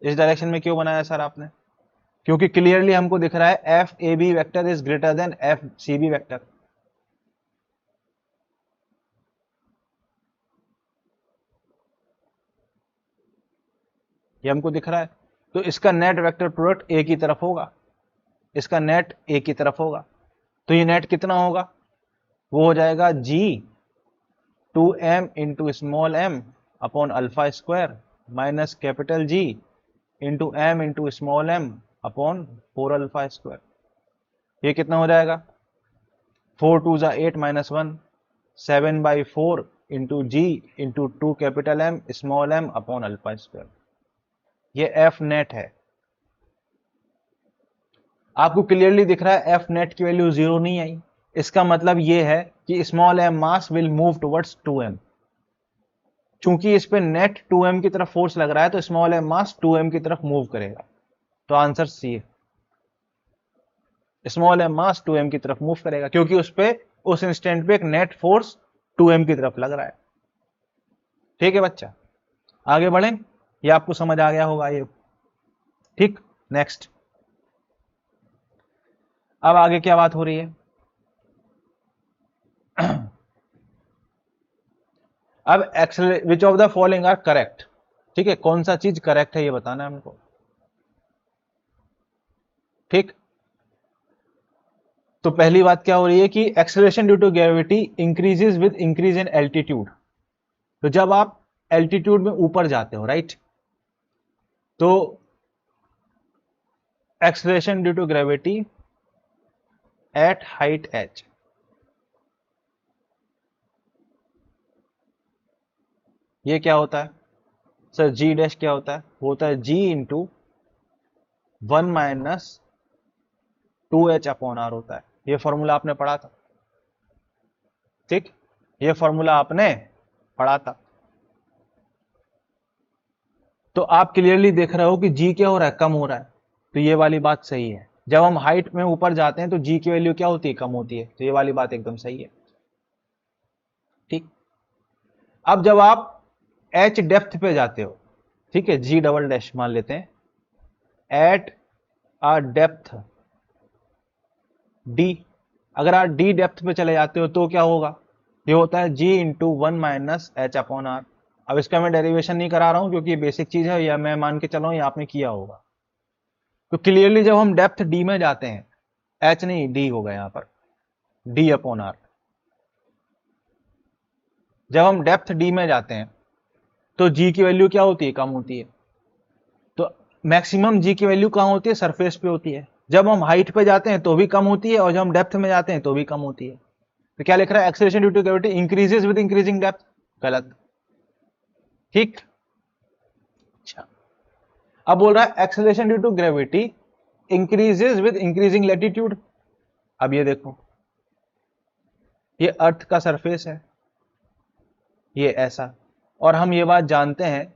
इस डायरेक्शन में क्यों बनाया सर आपने, क्योंकि क्लियरली हमको दिख रहा है F A B vector is greater than F C B vector. ये हमको दिख रहा है, तो इसका नेट वेक्टर प्रोडक्ट ए की तरफ होगा, इसका नेट ए की तरफ होगा, तो ये नेट कितना होगा, वो हो जाएगा G 2m into small m upon alpha square minus capital G into m into small m upon 4 alpha square. ये कितना हो जाएगा, 4 2 जा 8 minus 1, 7/4 into G into 2 capital M small m upon alpha square. ये एफ नेट है, आपको clearly दिख रहा है एफ नेट की वैल्यू 0 नहीं आई, इसका मतलब ये है कि small m mass will move towards 2m, चूंकि इस पे नेट 2m की तरफ फोर्स लग रहा है तो स्मॉल m मास 2m की तरफ मूव करेगा, तो आंसर सी है, स्मॉल m मास 2m की तरफ मूव करेगा, क्योंकि उस पे उस इंस्टेंट पे एक नेट फोर्स 2m की तरफ लग रहा है। ठीक है बच्चा, आगे बढ़ें, ये आपको समझ आ गया होगा ये, ठीक। नेक्स्ट, अब आगे क्या बात हो रही है, अब which of the following are correct, ठीक है, कौन सा चीज करेक्ट है ये बताना है हमको, ठीक। तो पहली बात क्या हो रही है कि acceleration due to gravity increases with increase in altitude. तो जब आप एल्टीट्यूड में ऊपर जाते हो, राइट, तो acceleration due to gravity at height h, ये क्या होता है सर? g डैश क्या होता है? होता है g into 1 minus 2h upon r होता है। ये फॉर्मूला आपने पढ़ा था, ठीक, ये फॉर्मूला आपने पढ़ा था। तो आप क्लियरली देख रहे हो कि g क्या हो रहा है? कम हो रहा है। तो ये वाली बात सही है। जब हम हाइट में ऊपर जाते हैं तो g की वैल्यू क्या होती है? कम होती है। तो ये वाली बात एकदम सही है, ठीक। अब जब आप h डेप्थ पे जाते हो, ठीक है, g डबल डैश मान लेते हैं, एट आ डेप्थ d, अगर आप d डेप्थ पे चले जाते हो तो क्या होगा? ये होता है g into 1 minus H upon R. अब इसका मैं डेरिवेशन नहीं करा रहा हूं क्योंकि ये बेसिक चीज है, या मैं मान के चल रहा हूं ये आपने किया होगा। तो क्लियरली जब हम डेप्थ d में जाते हैं, h नहीं d होगा यहां पर, d अपॉन आर। जब हम डेप्थ d में जाते हैं तो g की वैल्यू क्या होती है? कम होती है। तो मैक्सिमम g की वैल्यू कहां होती है? सरफेस पे होती है। जब हम हाइट पे जाते हैं तो भी कम होती है, और जब हम डेप्थ में जाते हैं तो भी कम होती है। तो क्या लिख रहा है? Acceleration due to gravity increases with increasing depth. गलत, ठीक। अच्छा, अब बोल रहा है acceleration due to gravity increases with increasing latitude. अब ये देखो, ये अर्थ का सरफेस है, ये ऐसा, और हम ये बात जानते हैं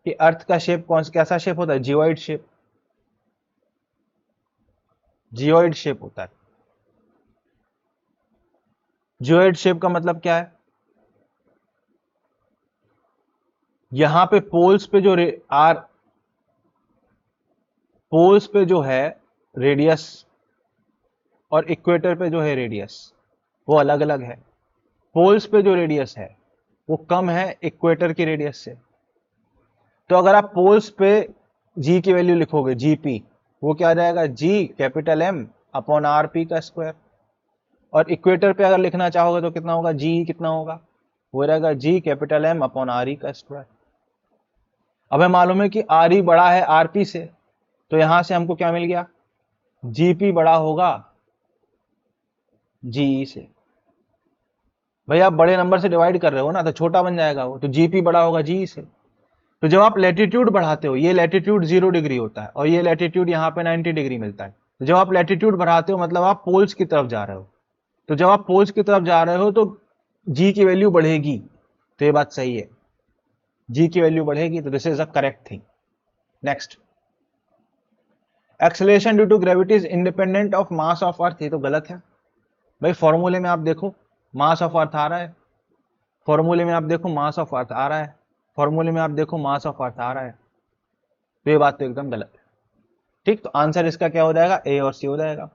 कि अर्थ का शेप कैसा शेप होता है? जियोइड शेप, जियोइड शेप होता है। जियोइड शेप का मतलब क्या है? यहां पे पोल्स पे जो पोल्स पे जो है रेडियस, और इक्वेटर पे जो है रेडियस, वो अलग अलग है। पोल्स पे जो रेडियस है वो कम है इक्वेटर की रेडियस से। तो अगर आप पोल्स पे जी की वैल्यू लिखोगे, जीपी, वो क्या आ जाएगा? G capital M upon R P का स्क्वायर। और इक्वेटर पे अगर लिखना चाहोगे तो कितना होगा? जी कितना होगा? वो रहेगा G capital M upon R E का स्क्वायर। अब हमें मालूम है कि आर ई बड़ा है आरपी से, तो यहां से हमको क्या मिल गया? जीपी बड़ा होगा जीई से। भाई आप बड़े नंबर से डिवाइड कर रहे हो ना, तो छोटा बन जाएगा वो, तो जीपी बड़ा होगा जीई से। तो जब आप लैटिट्यूड बढ़ाते हो, ये लैटिट्यूड 0 डिग्री होता है और ये लैटिट्यूड यहाँ पे 90 डिग्री मिलता है। तो जब आप लैटिट्यूड बढ़ाते हो मतलब आप पोल्स की तरफ जा रहे हो। तो जब आप पोल्स की तरफ जा रहे हो तो जी की वैल्यू बढ़ेगी। तो ये बात सही है, जी की वैल्यू बढ़ेगी, तो this is a correct thing. Next, acceleration due to gravity is independent of mass of earth. ये तो गलत है भाई। फॉर्मूले में आप देखो मास ऑफ अर्थ आ रहा है, फॉर्मूले में आप देखो मास ऑफ अर्थ आ रहा है, फॉर्मूले में आप देखो मास ऑफ अर्थ आ रहा है। तो ये बात तो एकदम गलत है, ठीक। तो आंसर इसका क्या हो जाएगा? ए और सी हो जाएगा,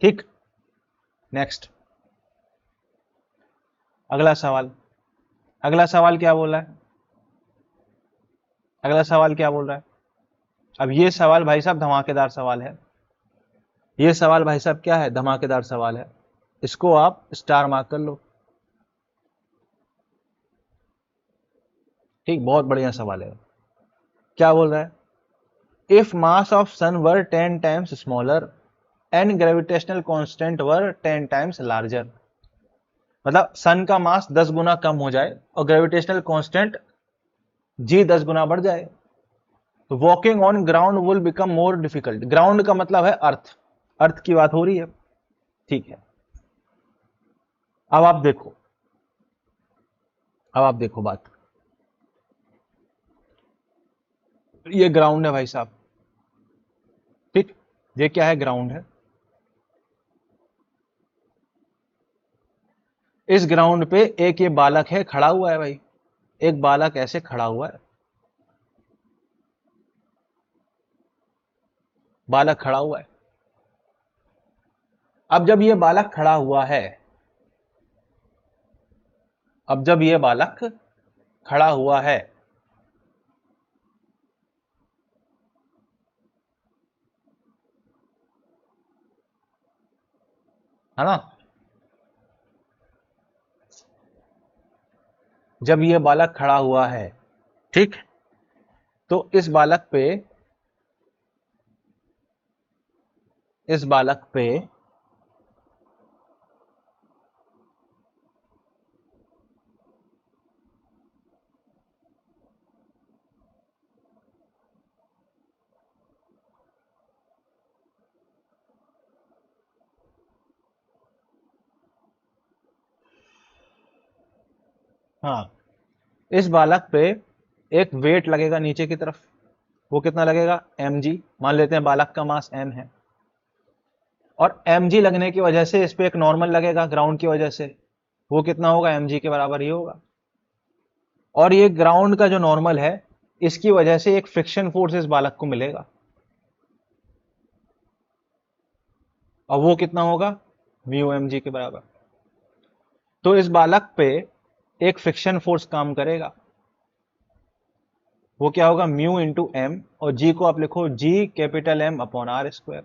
ठीक। नेक्स्ट, अगला सवाल, अगला सवाल क्या बोल रहा है? अगला सवाल क्या बोल रहा है? अब ये सवाल भाई साहब धमाकेदार सवाल है। ये सवाल भाई साहब क्या है? धमाकेदार सवाल है। इसको आप स्टार मार्क कर लो, ठीक। बहुत बढ़िया सवाल है। क्या बोल रहा है? If mass of sun were 10 times smaller and gravitational constant were 10 times larger. मतलब सन का मास 10 गुना कम हो जाए और ग्रेविटेशनल कांस्टेंट जी 10 गुना बढ़ जाए, तो walking on ground will become more difficult. Ground का मतलब है अर्थ, अर्थ की बात हो रही है, ठीक है। अब आप देखो, अब आप देखो बात, ये ग्राउंड है भाई साहब, ठीक। ये क्या है? ग्राउंड है। इस ग्राउंड पे एक ये बालक है खड़ा हुआ है भाई, एक बालक ऐसे खड़ा हुआ है, बालक खड़ा हुआ है। अब जब ये बालक खड़ा हुआ है, अब जब ये बालक खड़ा हुआ है ना, जब ये बालक खड़ा हुआ है, ठीक, तो इस बालक पे इस बालक पे हाँ, इस बालक पे एक वेट लगेगा नीचे की तरफ। वो कितना लगेगा? mg। मान लेते हैं बालक का मास m है, और mg लगने की वजह से इस पे एक नॉर्मल लगेगा ग्राउंड की वजह से। वो कितना होगा? mg के बराबर ही होगा। और ये ग्राउंड का जो नॉर्मल है, इसकी वजह से एक फ्रिक्शन फोर्स इस बालक को मिलेगा, और वो कितना होगा? म्यू mg के बराबर। तो इस बालक पे एक फ्रिक्शन फोर्स काम करेगा, वो क्या होगा? म्यू इंटू एम, और जी को आप लिखो G capital M upon R square.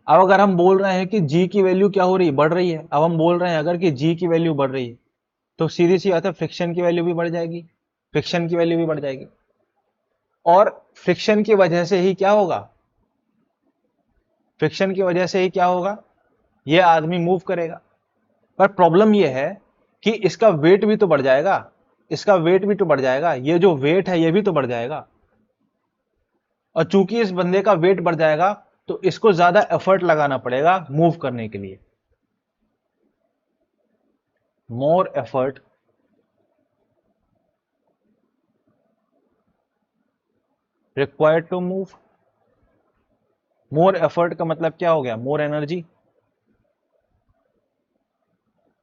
अब अगर हम बोल रहे हैं कि जी की वैल्यू क्या हो रही है? बढ़ रही है। अब हम बोल रहे हैं अगर कि जी की वैल्यू बढ़ रही है, तो सीधी सी बात है, फ्रिक्शन की वैल्यू भी बढ़ जाएगी, फ्रिक्शन की वैल्यू भी बढ़ जाएगी। और फ्रिक्शन की वजह से ही क्या होगा? फ्रिक्शन की वजह से ही क्या होगा? ये आदमी मूव करेगा। पर प्रॉब्लम ये है कि इसका वेट भी तो बढ़ जाएगा, इसका वेट भी तो बढ़ जाएगा, ये जो वेट है ये भी तो बढ़ जाएगा। और चूंकि इस बंदे का वेट बढ़ जाएगा, तो इसको ज्यादा एफर्ट लगाना पड़ेगा मूव करने के लिए। More effort required to move. More effort का मतलब क्या हो गया? मोर एनर्जी,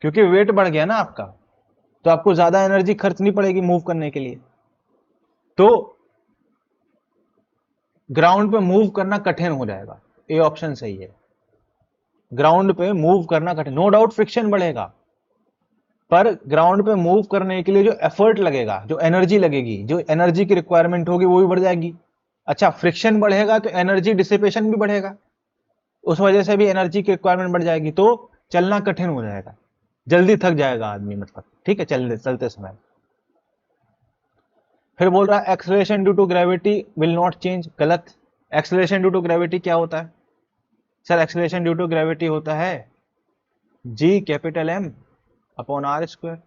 क्योंकि वेट बढ़ गया ना आपका, तो आपको ज्यादा एनर्जी खर्च नहीं पड़ेगी मूव करने के लिए। तो ग्राउंड पे मूव करना कठिन हो जाएगा। ए ऑप्शन सही है, ग्राउंड पे मूव करना कठिन। नो डाउट फ्रिक्शन बढ़ेगा, पर ग्राउंड पे मूव करने के लिए जो एफर्ट लगेगा, जो एनर्जी लगेगी, जो एनर्जी की रिक्वायरमेंट होगी, वो भी बढ़ जाएगी। अच्छा, फ्रिक्शन बढ़ेगा तो एनर्जी डिसिपेशन भी बढ़ेगा, उस वजह से भी एनर्जी की रिक्वायरमेंट बढ़ जाएगी, तो चलना कठिन हो जाएगा, जल्दी थक जाएगा आदमी, मतलब ठीक है, चलते चलते समय। फिर बोल रहा है acceleration due to gravity will not change. गलत। एक्सलेशन ड्यू टू ग्रेविटी क्या होता है? Sir, acceleration due to gravity होता है G capital M upon R square.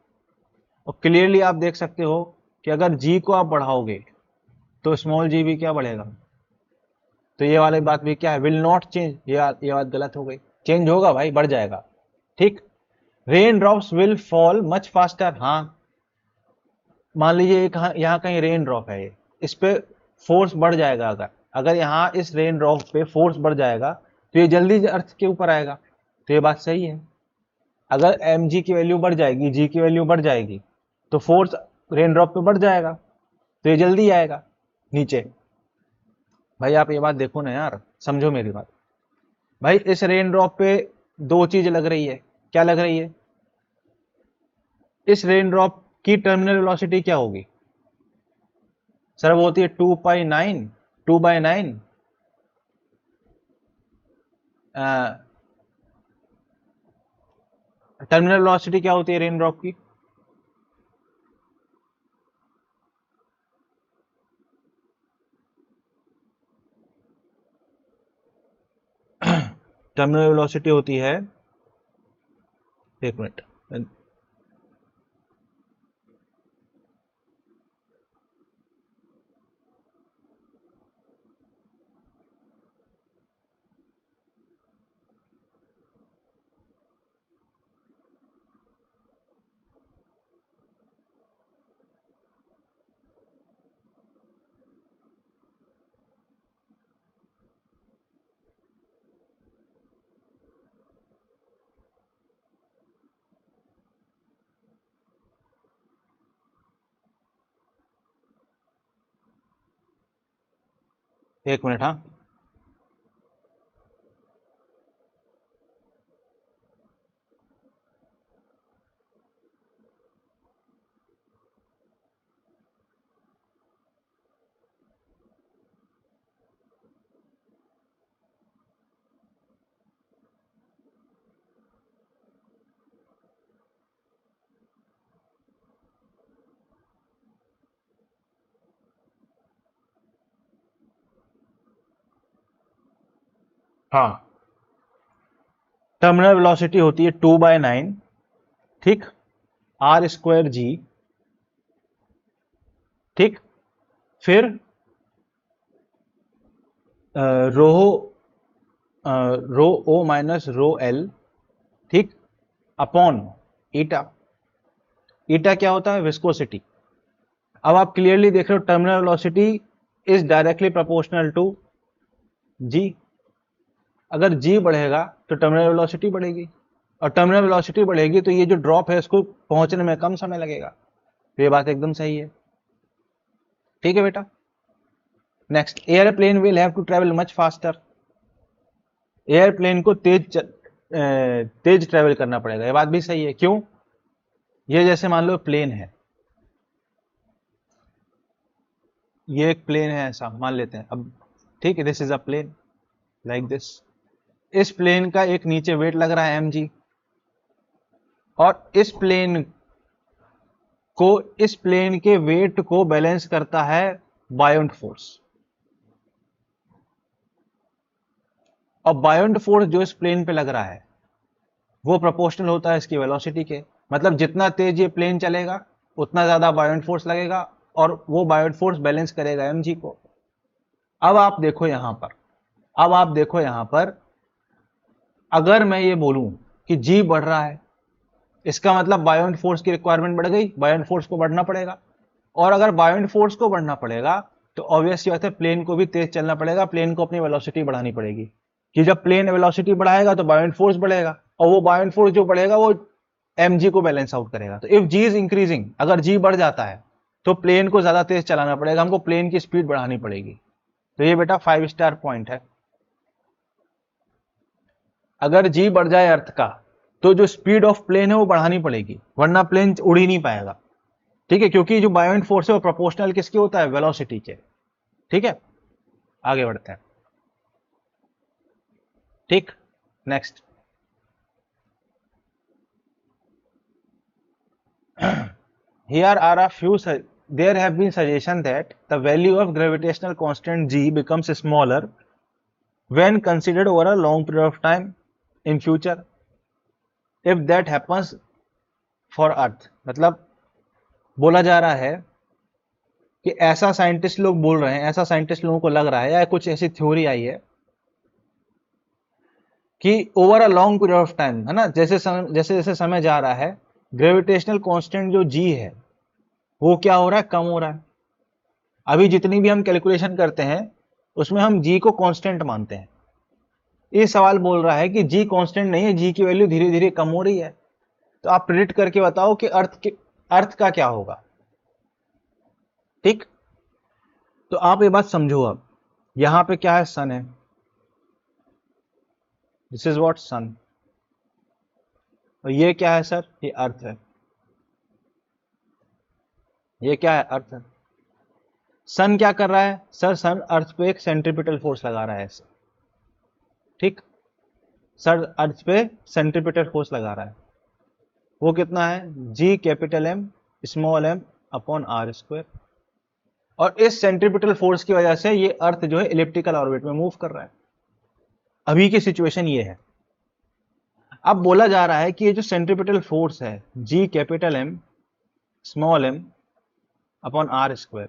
और क्लियरली आप देख सकते हो कि अगर जी को आप बढ़ाओगे तो स्मॉल जी भी क्या बढ़ेगा? तो ये वाली बात भी क्या है? Will not change. ये बात गलत हो गई, चेंज होगा भाई, बढ़ जाएगा। ठीक। Rain drops will fall much faster. हाँ, मान लीजिए कहाँ, यहाँ कहीं रेन ड्रॉप है, ये इस पे फोर्स बढ़ जाएगा। अगर अगर यहाँ इस रेन ड्रॉप पे फोर्स बढ़ जाएगा, तो ये जल्दी अर्थ के ऊपर आएगा। तो ये बात सही है, अगर एम जी की वैल्यू बढ़ जाएगी, जी की वैल्यू बढ़ जाएगी, तो फोर्स रेन ड्रॉप पे बढ़ जाएगा, तो ये जल्दी आएगा नीचे। भाई आप ये बात देखो ना यार, समझो मेरी बात। भाई इस रेन ड्रॉप पे दो चीज लग रही है। क्या लग रही है? इस रेन ड्रॉप की टर्मिनल वेलोसिटी क्या होगी? सर वो होती है 2 पाई 9, 2/9। टर्मिनल वेलोसिटी क्या होती है रेन ड्रॉप की? टर्मिनल वेलोसिटी होती है, एक मिनट, एक मिनट, हाँ। हाँ, टर्मिनल वेलोसिटी होती है 2/9, ठीक, r²g, ठीक, फिर रो रो ओ माइनस रो एल, ठीक, अपॉन ईटा। ईटा क्या होता है? विस्कोसिटी। अब आप क्लियरली देख रहे हो terminal velocity is directly proportional to G. अगर जी बढ़ेगा तो टर्मिनल वेलोसिटी बढ़ेगी, और टर्मिनल वेलोसिटी बढ़ेगी तो ये जो ड्रॉप है इसको पहुंचने में कम समय लगेगा। तो ये बात एकदम सही है, ठीक है बेटा। Next, airplane will have to travel much faster. Airplane को तेज ट्रेवल करना पड़ेगा, ये बात भी सही है। क्यों? ये जैसे मान लो प्लेन है, ये एक प्लेन है ऐसा मान लेते हैं अब, ठीक है, this is a plane like this. इस प्लेन का एक नीचे वेट लग रहा है mg, और इस प्लेन के वेट को बैलेंस करता है बायोंट फोर्स। और बायोंट फोर्स जो इस प्लेन पे लग रहा है वो प्रोपोर्शनल होता है इसकी वेलोसिटी के। मतलब जितना तेज ये प्लेन चलेगा उतना ज्यादा बायोंट फोर्स लगेगा, और वो बायोंट फोर्स बैलेंस करेगा mg को। अब आप देखो यहां पर अगर मैं ये बोलूं कि g बढ़ रहा है, इसका मतलब बायोंट फोर्स की रिक्वायरमेंट बढ़ गई, बायोंट फोर्स को बढ़ना पड़ेगा। और अगर बायोंट फोर्स को बढ़ना पड़ेगा तो ऑब्वियस बात है प्लेन को भी तेज चलना पड़ेगा, प्लेन को अपनी वेलोसिटी बढ़ानी पड़ेगी। कि जब प्लेन वेलोसिटी बढ़ाएगा तो बायोंट फोर्स बढ़ेगा, और वो बायोंट फोर्स जो बढ़ेगा वो mg को बैलेंस आउट करेगा। तो इफ g इज इंक्रीजिंग, अगर g बढ़ जाता है तो प्लेन को ज्यादा तेज चलाना पड़ेगा, हमको प्लेन की स्पीड बढ़ानी पड़ेगी। तो ये बेटा 5 स्टार पॉइंट है। अगर g बढ़ जाए अर्थ का तो जो स्पीड ऑफ प्लेन है वो बढ़ानी पड़ेगी, वरना प्लेन उड़ ही नहीं पाएगा, ठीक है। क्योंकि जो बायोंट फोर्स है वो प्रोपोर्शनल किसके होता है? वेलोसिटी के, ठीक है। आगे बढ़ते हैं, ठीक। Next, here are a few there have been suggestions that the value of gravitational constant g becomes smaller when considered over a long period of time in future if that happens for earth। मतलब बोला जा रहा है कि ऐसा scientist लोग बोल रहे हैं, ऐसा साइंटिस्ट लोगों को लग रहा है, या कुछ ऐसी थ्योरी आई है कि over a long period of time, है ना, जैसे जैसे समय जा रहा है, ग्रेविटेशनल कांस्टेंट जो जी है वो क्या हो रहा है? कम हो रहा है। अभी जितनी भी हम कैलकुलेशन करते हैं उसमें हम जी को कांस्टेंट मानते हैं। ये सवाल बोल रहा है कि जी कांस्टेंट नहीं है, जी की वैल्यू धीरे धीरे कम हो रही है। तो आप प्रेडिक्ट करके बताओ कि अर्थ का क्या होगा, ठीक। तो आप ये बात समझो। अब यहां पे क्या है? सन है, दिस इज व्हाट सन। और ये क्या है सर? ये अर्थ है। ये क्या है? अर्थ है। सन क्या कर रहा है सर? सन अर्थ पे एक सेंट्रीपिटल फोर्स लगा रहा है ऐसे, ठीक। सर अर्थ पे सेंट्रीपिटल फोर्स लगा रहा है, वो कितना है? G capital M small M upon R square. और इस सेंट्रीपिटल फोर्स की वजह से ये अर्थ जो है इलिप्टिकल ऑर्बिट में मूव कर रहा है। अभी की सिचुएशन ये है। अब बोला जा रहा है कि ये जो सेंट्रीपिटल फोर्स है G capital M small M upon R square,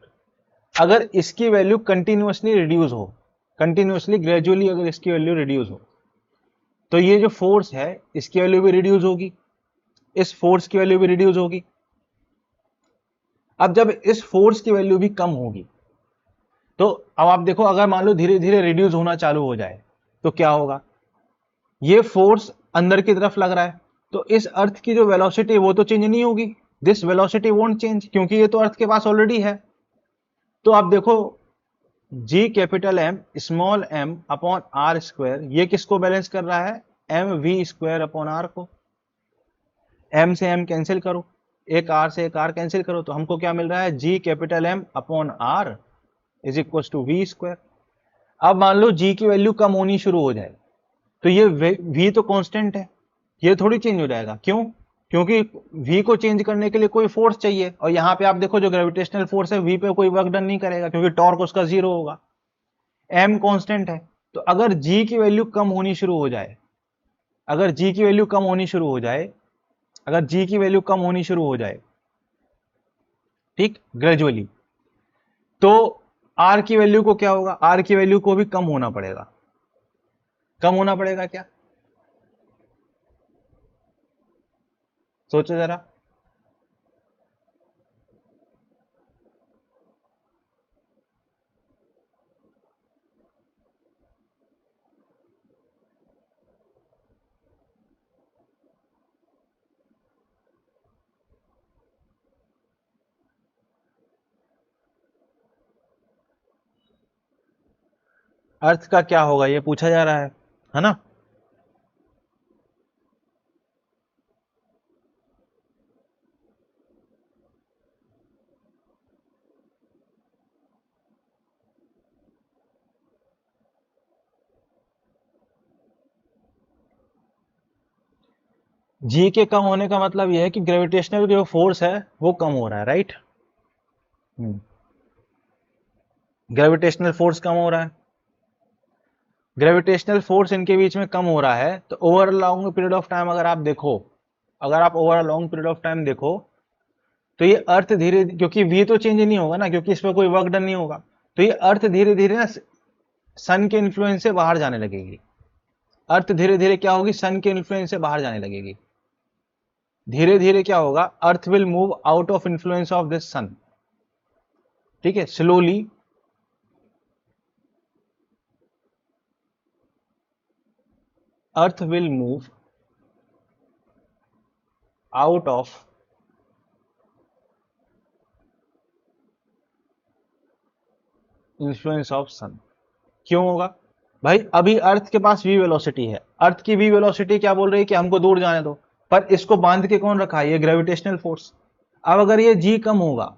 अगर इसकी वैल्यू कंटिन्यूअसली रिड्यूस हो, कंटिन्यूअसली ग्रेजुअली अगर इसकी वैल्यू रिड्यूस हो, तो ये जो फोर्स है इसकी वैल्यू भी रिड्यूस होगी, इस फोर्स की वैल्यू भी रिड्यूस होगी। अब जब इस फोर्स की वैल्यू भी कम होगी तो अब आप देखो, अगर मान लो धीरे धीरे रिड्यूस होना चालू हो जाए तो क्या होगा? ये फोर्स अंदर की तरफ लग रहा है, तो इस अर्थ की जो वेलोसिटी वो तो चेंज नहीं होगी, दिस वेलोसिटी वोंट चेंज, क्योंकि ये तो अर्थ के पास ऑलरेडी है। तो आप देखो G capital M small M upon R square, ये किसको बैलेंस कर रहा है? M V square upon R को। एम से एम कैंसिल करो, एक आर से एक आर कैंसिल करो, तो हमको क्या मिल रहा है? G capital M upon R is equal to V square. अब मान लो जी की वैल्यू कम होनी शुरू हो जाए तो ये v तो कांस्टेंट है, ये थोड़ी चेंज हो जाएगा। क्यों? क्योंकि v को चेंज करने के लिए कोई फोर्स चाहिए, और यहां पे आप देखो जो ग्रेविटेशनल फोर्स है v पे कोई वर्क डन नहीं करेगा क्योंकि टॉर्क उसका जीरो होगा। m कांस्टेंट है, तो अगर जी की वैल्यू कम होनी शुरू हो जाए, अगर जी की वैल्यू कम होनी शुरू हो जाए, अगर जी की वैल्यू कम होनी शुरू हो जाए, ठीक, ग्रेजुअली, तो आर की वैल्यू को क्या होगा, आर की वैल्यू को भी कम होना पड़ेगा। कम होना पड़ेगा क्या, सोचो जरा। अर्थ का क्या होगा ये पूछा जा रहा है ना। जी के कम होने का मतलब यह है कि ग्रेविटेशनल जो फोर्स है वो कम हो रहा है, राइट। ग्रेविटेशनल फोर्स कम हो रहा है, ग्रेविटेशनल फोर्स इनके बीच में कम हो रहा है, तो over long period of time अगर आप देखो, अगर आप over long period of time देखो, तो ये अर्थ धीरे, क्योंकि वी तो चेंज नहीं होगा ना, क्योंकि इस पर कोई वर्क डन नहीं होगा, तो ये अर्थ धीरे धीरे ना सन के इन्फ्लुएंस से बाहर जाने लगेगी। अर्थ धीरे धीरे क्या होगी, सन के इन्फ्लुएंस से बाहर जाने लगेगी। धीरे धीरे क्या होगा, earth will move out of influence of this sun, ठीक है, slowly. Earth will move out of influence of sun. क्यों होगा भाई, अभी अर्थ के पास वी वेलोसिटी है, अर्थ की वी वेलोसिटी क्या बोल रही है कि हमको दूर जाने दो, पर इसको बांध के कौन रखा है, ये ग्रेविटेशनल फोर्स। अब अगर ये जी कम होगा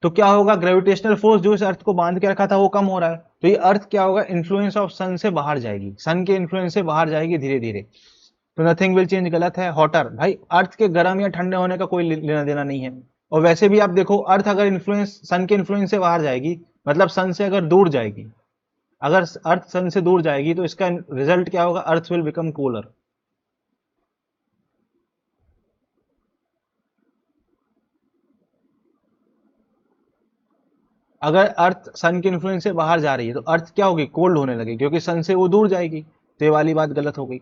तो क्या होगा, ग्रेविटेशनल फोर्स जो इस अर्थ को बांध के रखा था वो कम हो रहा है, तो ये अर्थ क्या होगा, इन्फ्लुएंस ऑफ सन से बाहर जाएगी, सन के इन्फ्लुएंस से बाहर जाएगी धीरे धीरे। तो नथिंग विल चेंज, गलत है। हॉटर, भाई अर्थ के गर्म या ठंडे होने का कोई लेना देना नहीं है। और वैसे भी आप देखो, अर्थ अगर इन्फ्लुएंस सन के इन्फ्लुएंस से बाहर जाएगी, मतलब सन से अगर दूर जाएगी, अगर अर्थ सन से दूर जाएगी तो इसका रिजल्ट क्या होगा, अर्थ विल बिकम कूलर। अगर अर्थ सन के इन्फ्लुएंस से बाहर जा रही है तो अर्थ क्या होगी, कोल्ड होने लगेगी, क्योंकि सन से वो दूर जाएगी, तो ये वाली बात गलत हो गई,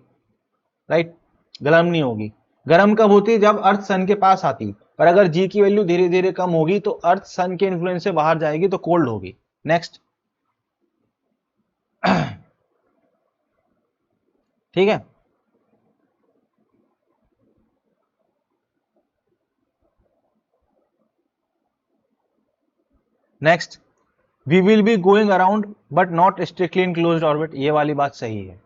राइट। गर्म नहीं होगी, गर्म कब होती है, जब अर्थ सन के पास आती, पर अगर जी की वैल्यू धीरे धीरे कम होगी तो अर्थ सन के इन्फ्लुएंस से बाहर जाएगी तो कोल्ड होगी। नेक्स्ट, ठीक है। Next, we will be going around but not strictly in closed orbit, ये वाली बात सही है।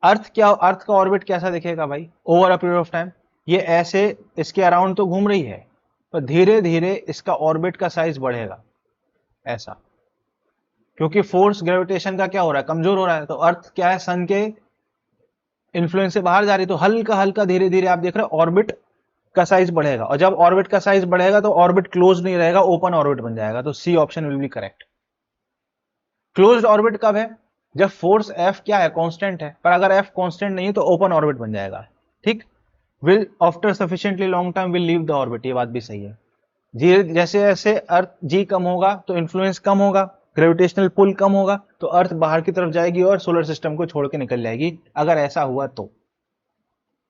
अर्थ क्या, अर्थ का ऑर्बिट कैसा दिखेगा भाई, over a period of time ये ऐसे इसके अराउंड तो घूम रही है, पर धीरे धीरे इसका ऑर्बिट का साइज बढ़ेगा, ऐसा, क्योंकि फोर्स ग्रेविटेशन का क्या हो रहा है, कमजोर हो रहा है, तो अर्थ क्या है, सन के इन्फ्लुएंस से बाहर जा रही है, तो हल्का हल्का धीरे धीरे आप देख रहे हो ऑर्बिट का साइज बढ़ेगा, और जब ऑर्बिट का साइज बढ़ेगा तो ऑर्बिट क्लोज नहीं रहेगा, ओपन ऑर्बिट बन जाएगा, तो C option will be correct. Closed orbit कब है, जब फोर्स एफ क्या है, कांस्टेंट है, पर अगर एफ कांस्टेंट नहीं है तो ओपन ऑर्बिट बन जाएगा, ठीक। Will after sufficiently long time will leave the orbit, ये बात भी सही है। जी, जैसे जैसे अर्थ जी कम होगा तो इन्फ्लुएंस कम होगा, ग्रेविटेशनल पुल कम होगा, तो अर्थ बाहर की तरफ जाएगी और सोलर सिस्टम को छोड़ के निकल जाएगी, अगर ऐसा हुआ तो,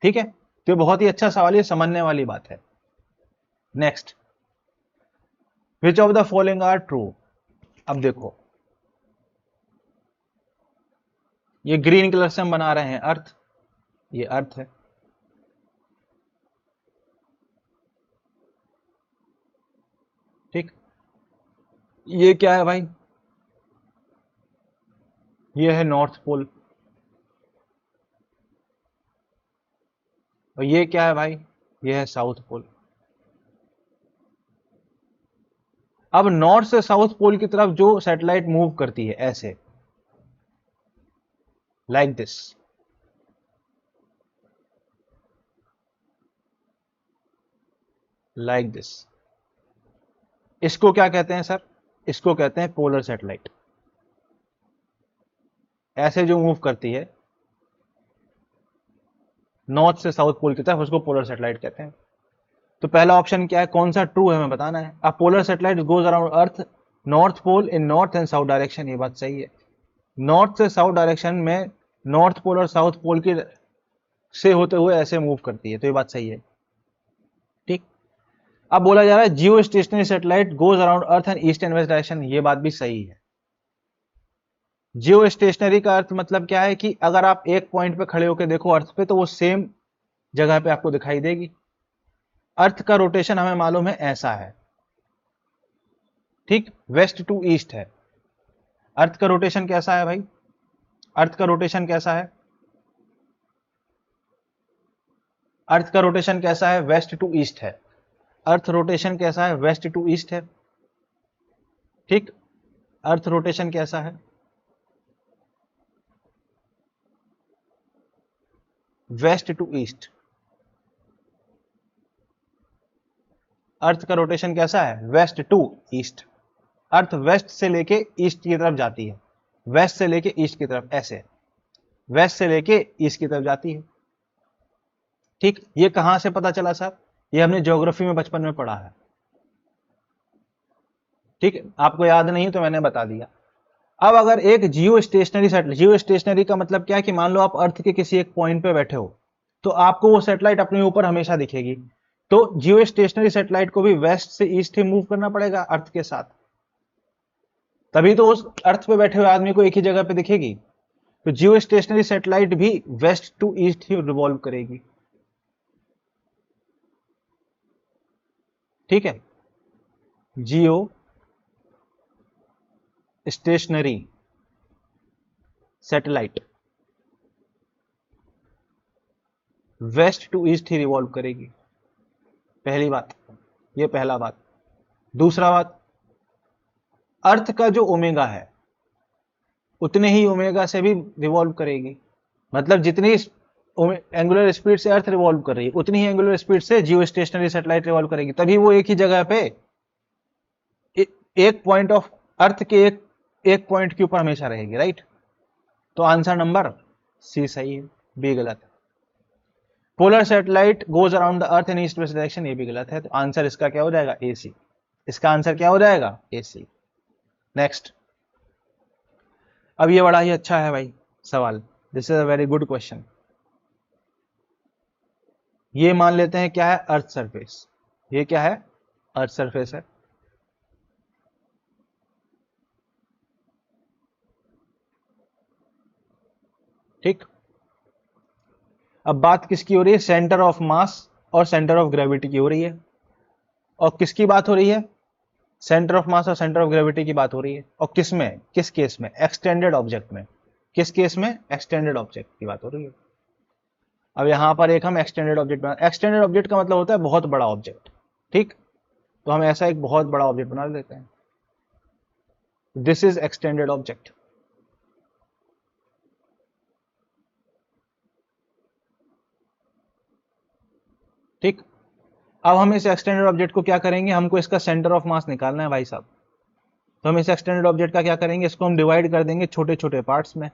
ठीक है। तो ये बहुत ही अच्छा सवाल, ये समझने वाली बात है। Next, which of the following are true. अब देखो, ये ग्रीन कलर से हम बना रहे हैं अर्थ, ये अर्थ है, ठीक। ये क्या है भाई, ये है नॉर्थ पोल, और ये क्या है भाई, ये है साउथ पोल। अब नॉर्थ से साउथ पोल की तरफ जो सैटेलाइट मूव करती है ऐसे, लाइक दिस, लाइक दिस, इसको क्या कहते हैं सर, इसको कहते हैं पोलर सैटेलाइट। ऐसे जो मूव करती है नॉर्थ से साउथ पोल की तरफ, उसको पोलर सैटेलाइट कहते हैं। तो पहला ऑप्शन क्या है, कौन सा ट्रू है हमें बताना है। A polar satellite goes around earth north pole in north and south direction, ये बात सही है। नॉर्थ से साउथ डायरेक्शन में नॉर्थ पोल और साउथ पोल की से होते हुए ऐसे मूव करती है, तो ये बात सही है। ठीक, अब बोला जा रहा है geostationary satellite goes around earth and east and west direction, ये बात भी सही है। जियो स्टेशनरी का अर्थ मतलब क्या है कि अगर आप एक पॉइंट पे खड़े होकर देखो अर्थ पे, तो वो सेम जगह पे आपको दिखाई देगी। अर्थ का रोटेशन हमें मालूम है ऐसा है, ठीक, वेस्ट टू ईस्ट है। अर्थ का रोटेशन कैसा है भाई, अर्थ का रोटेशन कैसा है, अर्थ का रोटेशन कैसा है, वेस्ट टू ईस्ट है। अर्थ रोटेशन कैसा है, वेस्ट टू ईस्ट है। ठीक, अर्थ रोटेशन कैसा है, वेस्ट टू ईस्ट। अर्थ का रोटेशन कैसा है, west to east. Earth west से लेके ईस्ट की तरफ जाती है, वेस्ट से लेके ईस्ट की तरफ, ऐसे वेस्ट से लेके ईस्ट की तरफ जाती है। ठीक, ये कहां से पता चला साहब, ये हमने ज्योग्राफी में बचपन में पढ़ा है। ठीक, आपको याद नहीं तो मैंने बता दिया। अब अगर एक जियो स्टेशनरी सैटेलाइट, जियो स्टेशनरी का मतलब क्या है कि मान लो आप अर्थ के किसी एक पॉइंट पे बैठे हो, तो आपको वो सैटेलाइट अपने ऊपर हमेशा दिखेगी। तो जियो स्टेशनरी सैटेलाइट को भी वेस्ट से ईस्ट ही मूव करना पड़ेगा अर्थ के साथ, तभी तो उस अर्थ पे बैठे हुए आदमी को एक ही जगह पे दिखेगी। तो जियो स्टेशनरी सैटेलाइट भी वेस्ट टू ईस्ट ही रिवॉल्व करेगी। ठीक है, geostationary satellite west to east ही रिवॉल्व करेगी, पहली बात, ये पहला बात। दूसरा बात, अर्थ का जो ओमेगा है उतने ही ओमेगा से भी रिवॉल्व करेगी। मतलब जितनी एंगुलर स्पीड से अर्थ रिवॉल्व कर रही है, उतनी ही एंगुलर स्पीड से जियो स्टेशनरी सैटेलाइट रिवॉल्व करेगी, तभी वो एक ही जगह पे एक पॉइंट ऑफ अर्थ के एक पॉइंट के ऊपर हमेशा रहेगी, राइट। तो आंसर नंबर सी सही है, बी गलत है। Polar satellite goes around the earth in east west direction, ये भी गलत है। तो आंसर इसका क्या हो जाएगा, ए सी। इसका आंसर क्या हो जाएगा, ए सी। नेक्स्ट, अब ये बड़ा ही अच्छा है भाई सवाल, this is a very good question. ये मान लेते हैं क्या है, अर्थ सरफेस। ये क्या है, अर्थ सरफेस है। ठीक, अब बात किसकी हो रही है, सेंटर ऑफ मास और सेंटर ऑफ ग्रेविटी की हो रही है। और किसकी बात हो रही है, सेंटर ऑफ मास और सेंटर ऑफ ग्रेविटी की बात हो रही है। और किस में, किस केस में, एक्सटेंडेड ऑब्जेक्ट में। किस केस में, एक्सटेंडेड ऑब्जेक्ट की बात हो रही है। अब यहां पर एक हम एक्सटेंडेड ऑब्जेक्ट बना, एक्सटेंडेड ऑब्जेक्ट का मतलब होता है बहुत बड़ा ऑब्जेक्ट। ठीक, तो हम ऐसा एक बहुत बड़ा ऑब्जेक्ट बना देते हैं, दिस इज एक्सटेंडेड ऑब्जेक्ट। ठीक, अब हम इस एक्सटेंडेड ऑब्जेक्ट को क्या करेंगे, हमको इसका सेंटर ऑफ मास निकालना है भाई साहब। तो हम इस एक्सटेंडेड ऑब्जेक्ट का क्या करेंगे, इसको हम डिवाइड कर देंगे छोटे छोटे पार्ट्स में।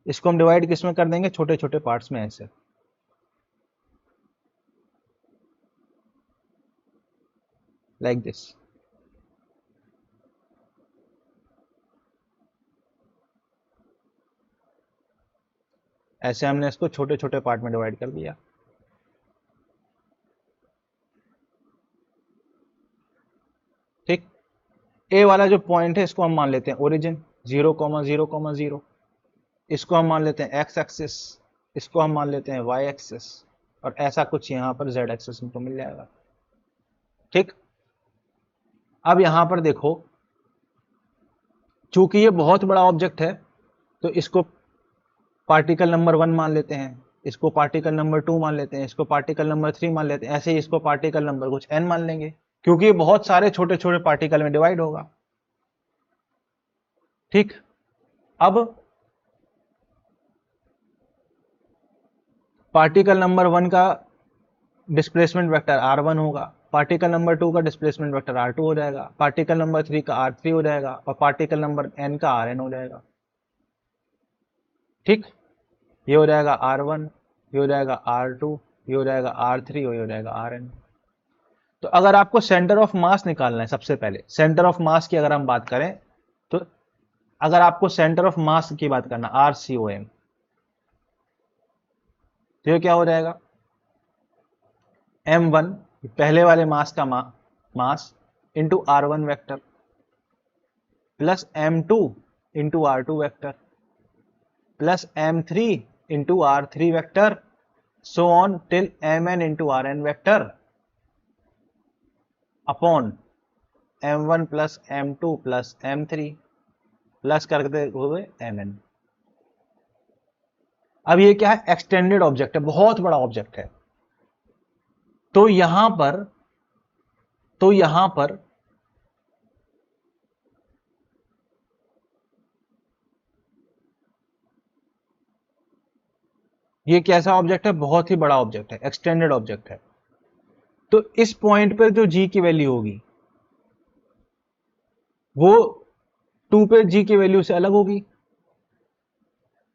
इसको हम डिवाइड किस में कर देंगे, छोटे छोटे पार्ट्स में, ऐसे लाइक दिस। ऐसे हमने इसको छोटे छोटे पार्ट में डिवाइड कर दिया। ठीक, ए वाला जो पॉइंट है इसको हम मान लेते हैं ओरिजिन, 0,0,0। इसको हम मान लेते हैं एक्स एक्सिस, इसको हम मान लेते हैं वाई एक्सिस, और ऐसा कुछ यहां पर जेड एक्सिस हमको मिल जाएगा। ठीक, अब यहां पर देखो, चूंकि ये बहुत बड़ा ऑब्जेक्ट है तो इसको पार्टिकल नंबर 1 मान लेते हैं, इसको पार्टिकल नंबर 2 मान लेते हैं, इसको पार्टिकल नंबर 3 मान लेते हैं, ऐसे ही इसको पार्टिकल नंबर कुछ n मान लेंगे, क्योंकि ये बहुत सारे छोटे छोटे पार्टिकल में डिवाइड होगा। ठीक, अब पार्टिकल नंबर 1 का डिस्प्लेसमेंट वेक्टर r1 होगा, पार्टिकल नंबर 2 का डिस्प्लेसमेंट वेक्टर r2 हो जाएगा, पार्टिकल नंबर 3 का r3 हो जाएगा, और पार्टिकल नंबर n का rn हो जाएगा। ठीक, ये हो जाएगा R1, ये हो जाएगा R2, ये हो जाएगा R3 और ये हो जाएगा Rn। तो अगर आपको सेंटर ऑफ मास निकालना है, सबसे पहले सेंटर ऑफ मास की अगर हम बात करें, तो अगर आपको सेंटर ऑफ मास की बात करना RCOM, तो ये क्या हो जाएगा, M1 पहले वाले मास का mass into R1 vector plus M2 into R2 vector plus M3 into R3 vector, so on till Mn into Rn vector upon M1 plus M2 plus M3 plus करते हुए Mn। अब ये क्या है, एक्सटेंडेड ऑब्जेक्ट है, बहुत बड़ा object है। तो यहां पर ये कैसा ऑब्जेक्ट है, बहुत ही बड़ा ऑब्जेक्ट है, एक्सटेंडेड ऑब्जेक्ट है। तो इस पॉइंट पर जो g की वैल्यू होगी वो 2 पे g की वैल्यू से अलग होगी।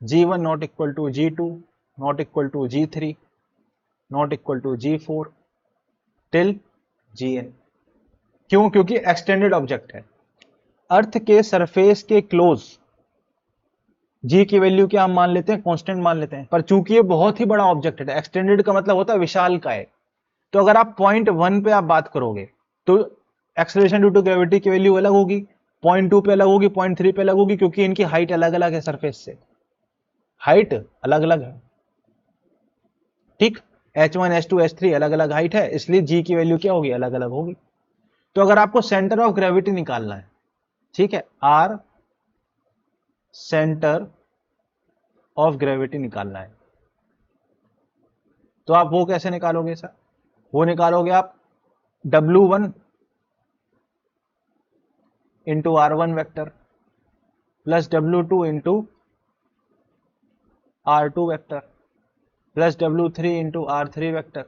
g1 not equal to g2 not equal to g3 not equal to g4 till gn। क्यों? क्योंकि एक्सटेंडेड ऑब्जेक्ट है। अर्थ के सरफेस के क्लोज g की वैल्यू क्या हम मान लेते हैं, कांस्टेंट मान लेते हैं, पर चूंकि ये बहुत ही बड़ा ऑब्जेक्ट है, एक्सटेंडेड का मतलब होता है विशाल का है। तो अगर आप पॉइंट 1 पे आप बात करोगे तो एक्सेलरेशन ड्यू टू ग्रेविटी की वैल्यू अलग होगी, पॉइंट 2 पे अलग होगी, पॉइंट 3 पे अलग होगी, क्योंकि इनकी हाइट अलग अलग है, सरफेस से हाइट अलग अलग है। ठीक, H1 H2 H3 अलग अलग हाइट है, इसलिए g की वैल्यू क्या होगी, अलग अलग होगी। तो अगर आपको सेंटर ऑफ ग्रेविटी निकालना है, ठीक है, R सेंटर ऑफ ग्रेविटी निकालना है, तो आप वो कैसे निकालोगे सर? वो निकालोगे आप W1 into R1 vector plus W2 into R2 vector plus W3 into R3 vector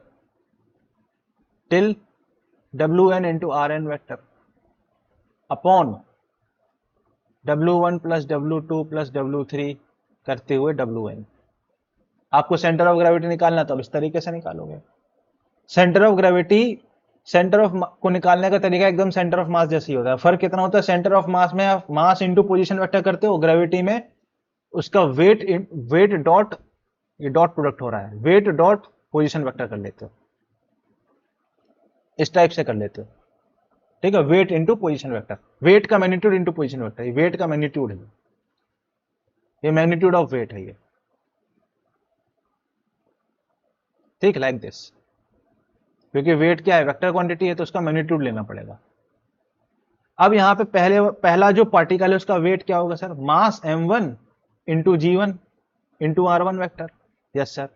till Wn into Rn vector upon W1 plus W2 plus W3 करते हुए Wn। आपको सेंटर ऑफ ग्रेविटी निकालना, तो इस तरीके से निकालोगे। Centre of gravity, centre of को निकालने का तरीका एकदम सेंटर ऑफ मास जैसे ही होता है। फर्क कितना होता है, सेंटर ऑफ मास में आप मास इंटू पोजीशन वेक्टर करते हो, ग्रेविटी में उसका वेट डॉट, ये डॉट प्रोडक्ट हो रहा है, वेट डॉट पोजीशन वेक्टर कर लेते हो, इस टाइप से कर लेते हो। ठीक है, weight into position vector, weight का magnitude into position vector, weight का मैग्नीट्यूड है, ये मैग्नीट्यूड ऑफ वेट है ये। ठीक, लाइक दिस, क्योंकि वेट क्या है, वेक्टर क्वांटिटी है, तो उसका मैग्नीट्यूड लेना पड़ेगा। अब यहां पे पहला जो पार्टिकल है उसका वेट क्या होगा सर, मास m1 into G1 into R1 vector, yes sir,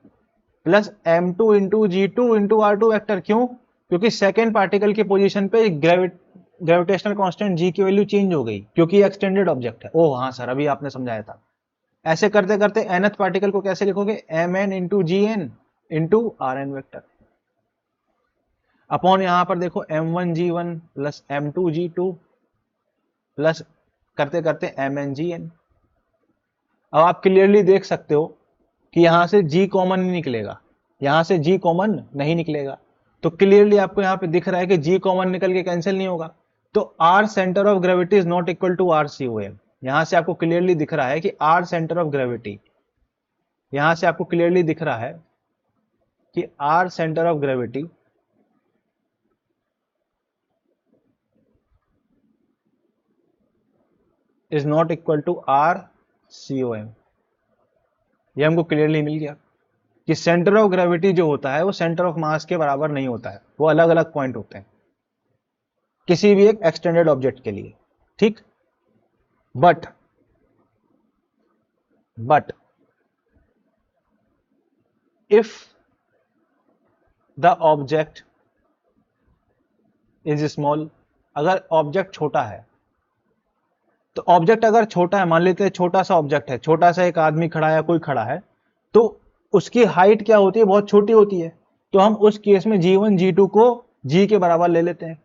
plus m2 into G2 into R2 vector. क्यों? क्योंकि सेकेंड पार्टिकल की पोजीशन पे ग्रेविटेशनल कांस्टेंट g की वैल्यू चेंज हो गई, क्योंकि एक्सटेंडेड ऑब्जेक्ट है। ओह हाँ सर, अभी आपने समझाया था। ऐसे करते करते nth पार्टिकल को कैसे लिखोगे, mn into gn into Rn vector upon यहां पर देखो m1 g1 plus m2 g2 plus करते करते mn अब आप क्लियरली देख सकते हो कि यहां से g कॉमन नहीं निकलेगा, यहां से g कॉमन नहीं निकलेगा। तो क्लियरली आपको यहां पे दिख रहा है कि g कॉमन निकल के कैंसिल नहीं होगा। तो r centre of gravity is not equal to RCOM। यहां से आपको क्लियरली दिख रहा है कि r सेंटर ऑफ ग्रेविटी, यहां से आपको क्लियरली दिख रहा है कि r centre of gravity is not equal to RCOM। ये हमको क्लियरली मिल गया कि सेंटर ऑफ ग्रेविटी जो होता है वो सेंटर ऑफ मास के बराबर नहीं होता है, वो अलग अलग पॉइंट होते हैं किसी भी एक एक्सटेंडेड ऑब्जेक्ट के लिए। ठीक, but if the object is small, अगर ऑब्जेक्ट छोटा है, तो ऑब्जेक्ट अगर छोटा है, मान लेते हैं छोटा सा ऑब्जेक्ट है, छोटा सा एक आदमी खड़ा है, कोई खड़ा है, तो उसकी हाइट क्या होती है, बहुत छोटी होती है। तो हम उस केस में जी1 जी2 को जी के बराबर ले लेते हैं।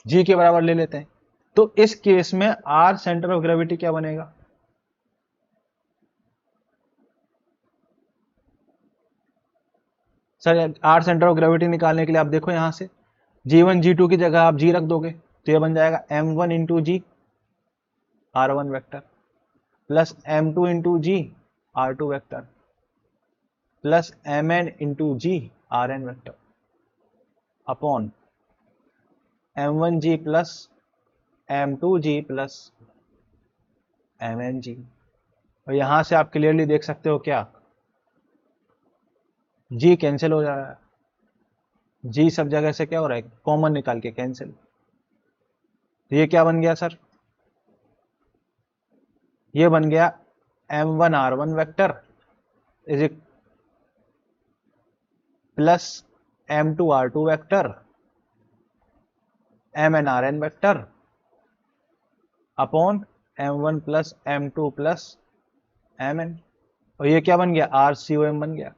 जी के बराबर ले लेते हैं। तो इस केस में आर सेंटर ऑफ ग्रेविटी क्या बनेगा? Sir R centre of gravity निकालने के लिए आप देखो यहां से G1 G2 की जगह आप G रख दोगे तो ये बन जाएगा M1 into G R1 vector plus M2 into G R2 vector plus Mn into G Rn vector upon M1G plus M2G plus MnG। और यहां से आप क्लियरली देख सकते हो क्या G कैंसिल हो जा रहा है, G सब जगह से क्या हो रहा है कॉमन निकाल के कैंसिल। तो ये क्या बन गया सर? ये बन गया M1 R1 vector is plus M2 R2 vector Mn Rn vector upon M1 plus M2 plus Mn। और ये क्या बन गया RCOM बन गया।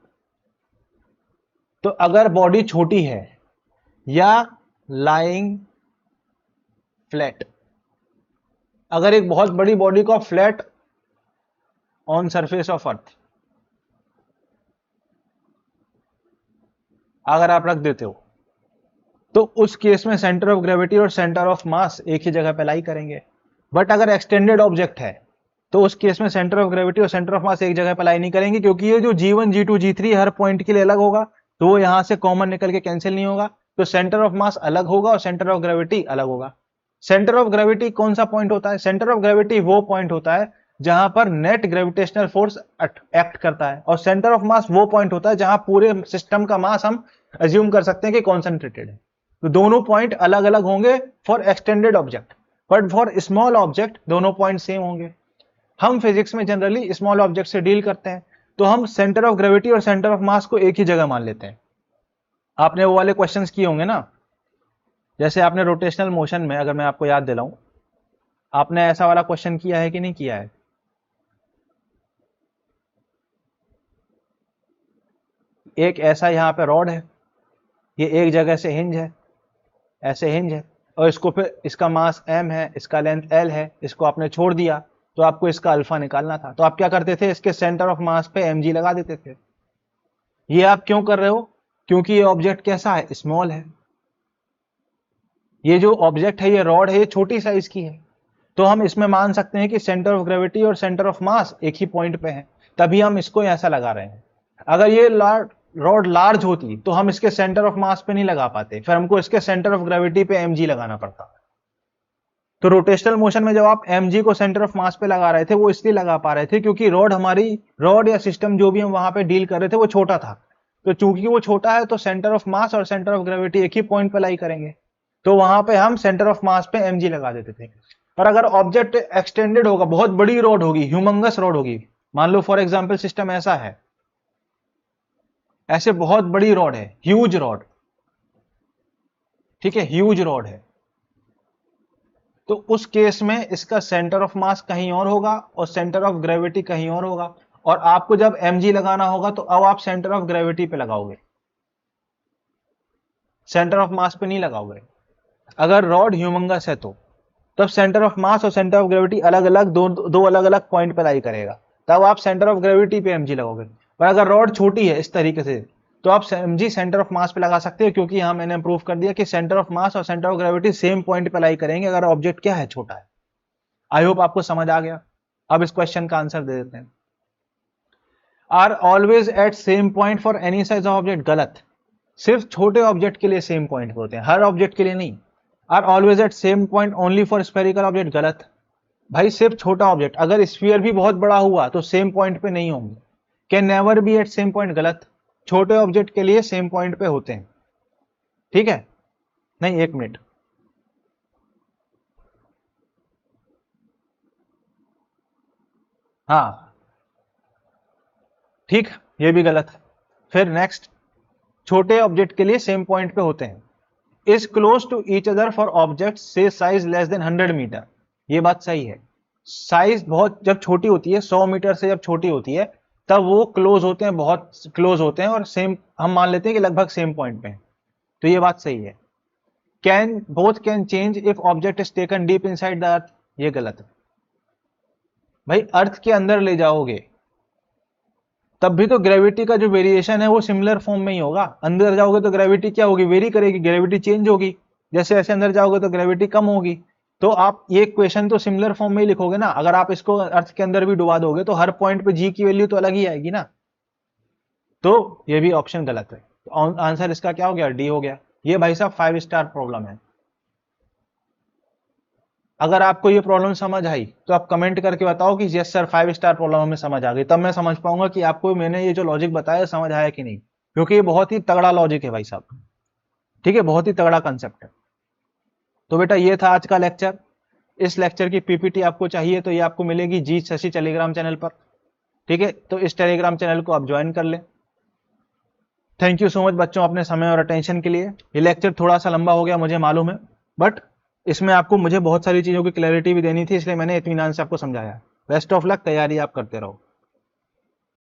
तो अगर बॉडी छोटी है या लाइंग फ्लैट, अगर एक बहुत बड़ी बॉडी को फ्लैट ऑन सरफेस ऑफ अर्थ अगर आप रख देते हो तो उस केस में सेंटर ऑफ ग्रेविटी और सेंटर ऑफ मास एक ही जगह पे लाई करेंगे। बट अगर एक्सटेंडेड ऑब्जेक्ट है तो उस केस में सेंटर ऑफ ग्रेविटी और सेंटर ऑफ मास एक जगह पे लाई नहीं करेंगे, क्योंकि ये जो G1 G2 G3 हर पॉइंट के लिए अलग होगा तो वो यहां से कॉमन निकल के कैंसिल नहीं होगा। तो सेंटर ऑफ मास अलग होगा और सेंटर ऑफ ग्रेविटी अलग होगा। सेंटर ऑफ ग्रेविटी कौन सा पॉइंट होता है? सेंटर ऑफ ग्रेविटी वो पॉइंट होता है जहां पर नेट ग्रेविटेशनल फोर्स एक्ट करता है, और सेंटर ऑफ मास वो पॉइंट होता है जहां पूरे सिस्टम का मास हम अज्यूम कर सकते हैं कि कॉन्सेंट्रेटेड है। तो दोनों पॉइंट अलग अलग होंगे for extended object, but for small object दोनों पॉइंट सेम होंगे। हम फिजिक्स में जनरली स्मॉल ऑब्जेक्ट से डील करते हैं तो हम सेंटर ऑफ ग्रेविटी और सेंटर ऑफ मास को एक ही जगह मान लेते हैं। आपने वो वाले क्वेश्चंस किए होंगे ना, जैसे आपने रोटेशनल मोशन में, अगर मैं आपको याद दिलाऊं, आपने ऐसा वाला क्वेश्चन किया है कि नहीं किया है? एक ऐसा यहां पे रॉड है, ये एक जगह से हिंज है, ऐसे हिंज है, और इसको फिर इसका मास m है, इसका लेंथ l है, इसको आपने छोड़ दिया तो आपको इसका अल्फा निकालना था। तो आप क्या करते थे? इसके सेंटर ऑफ मास पे mg लगा देते थे। ये आप क्यों कर रहे हो? क्योंकि ये ऑब्जेक्ट कैसा है? स्मॉल है। ये जो ऑब्जेक्ट है, ये रॉड है, ये छोटी साइज की है, तो हम इसमें मान सकते हैं कि सेंटर ऑफ ग्रेविटी और सेंटर ऑफ मास एक ही पॉइंट पे है, तभी हम इसको ऐसा लगा रहे हैं। अगर ये रॉड लार्ज होती तो हम इसके सेंटर ऑफ मास पे नहीं लगा पाते, फिर हमको इसके सेंटर ऑफ ग्रेविटी पे mg लगाना पड़ता। तो रोटेशनल मोशन में जब आप mg को सेंटर ऑफ मास पे लगा रहे थे, वो इसलिए लगा पा रहे थे क्योंकि रॉड या सिस्टम जो भी हम वहां पे डील कर रहे थे वो छोटा था। तो चूंकि वो छोटा है तो सेंटर ऑफ मास और सेंटर ऑफ ग्रेविटी एक ही पॉइंट पे लाई करेंगे, तो वहां पे हम सेंटर ऑफ मास पे mg लगा देते थे। पर अगर ऑब्जेक्ट एक्सटेंडेड होगा, बहुत बड़ी रॉड होगी, ह्यूमंगस रॉड होगी, मान लो फॉर एग्जांपल सिस्टम ऐसा है, ऐसे बहुत बड़ी रॉड है, ह्यूज रॉड, ठीक है, ह्यूज रॉड है, तो उस केस में इसका सेंटर ऑफ मास कहीं और होगा और सेंटर ऑफ ग्रेविटी कहीं और होगा, और आपको जब mg लगाना होगा तो अब आप सेंटर ऑफ ग्रेविटी पे लगाओगे, सेंटर ऑफ मास पे नहीं लगाओगे। अगर रॉड ह्यूमंगस है तो तब सेंटर ऑफ मास और सेंटर ऑफ ग्रेविटी अलग अलग दो अलग अलग पॉइंट पे लाई करेगा, तब आप सेंटर ऑफ ग्रेविटी पे mg लगाओगे। पर अगर रॉड छोटी है इस तरीके से तो आप mg सेंटर ऑफ मास पे लगा सकते हो, क्योंकि यहां मैंने प्रूव कर दिया कि सेंटर ऑफ मास और centre of gravity same point पे लाई करेंगे अगर ऑब्जेक्ट क्या है? छोटा है। आई होप आपको समझ आ गया। अब इस क्वेश्चन का आंसर दे देते हैं। R always at same point for any size of object, गलत। सिर्फ छोटे ऑब्जेक्ट के लिए सेम पॉइंट होते हैं, हर ऑब्जेक्ट के लिए नहीं। R always at same point only for spherical object, गलत। भाई सिर्फ छोटा ऑब्जेक्ट, अगर स्फीयर भी बहुत बड़ा हुआ तो सेम पॉइंट पे नहीं होंगे। Can never be at same point, गलत। छोटे ऑब्जेक्ट के लिए सेम पॉइंट पे होते हैं, ठीक है। नहीं, एक मिनट, हाँ ठीक, ये भी गलत। फिर नेक्स्ट, छोटे ऑब्जेक्ट के लिए सेम पॉइंट पे होते हैं। Is close to each other for object से साइज लेस देन 100 मीटर, ये बात सही है। साइज बहुत जब छोटी होती है, 100 मीटर से जब छोटी होती है तब वो क्लोज होते हैं, बहुत क्लोज होते हैं, और सेम हम मान लेते हैं कि लगभग सेम पॉइंट पे हैं, तो ये बात सही है। Both can change if object is taken deep inside the earth, ये गलत है भाई। अर्थ के अंदर ले जाओगे तब भी तो ग्रेविटी का जो वेरिएशन है वो सिमिलर फॉर्म में ही होगा। अंदर जाओगे तो ग्रेविटी क्या होगी, वेरी करेगी, ग्रेविटी चेंज होगी। जैसे जैसे अंदर जाओगे तो ग्रेविटी कम होगी। तो आप ये क्वेश्चन तो सिमिलर फॉर्म में ही लिखोगे ना। अगर आप इसको अर्थ के अंदर भी डुबा दोगे तो हर पॉइंट पे जी की वैल्यू तो अलग ही आएगी ना। तो ये भी ऑप्शन गलत है। तो आंसर इसका क्या हो गया, डी हो गया। ये भाई साहब 5 स्टार प्रॉब्लम है। अगर आपको ये प्रॉब्लम समझ आई तो आप कमेंट करके बताओ कि यस सर 5 स्टार प्रॉब्लम हमें समझ आ गई, तब मैं समझ पाऊंगा कि आपको मैंने ये जो लॉजिक बताया समझ आया कि नहीं। क्योंकि ये बहुत ही तगड़ा लॉजिक है भाई साहब, ठीक है, बहुत ही तगड़ा कंसेप्ट है। तो बेटा ये था आज का लेक्चर। इस लेक्चर की पीपीटी आपको चाहिए तो ये आपको मिलेगी जी शशि टेलीग्राम चैनल पर, ठीक है। तो इस टेलीग्राम चैनल को आप ज्वाइन कर लें। थैंक यू सो मच बच्चों अपने समय और अटेंशन के लिए। ये लेक्चर थोड़ा सा लंबा हो गया मुझे मालूम है, बट इसमें आपको मुझे बहुत सारी चीजों की क्लैरिटी भी देनी थी, इसलिए मैंने इत्मीनान से आपको समझाया। बेस्ट ऑफ लक, तैयारी आप करते रहो।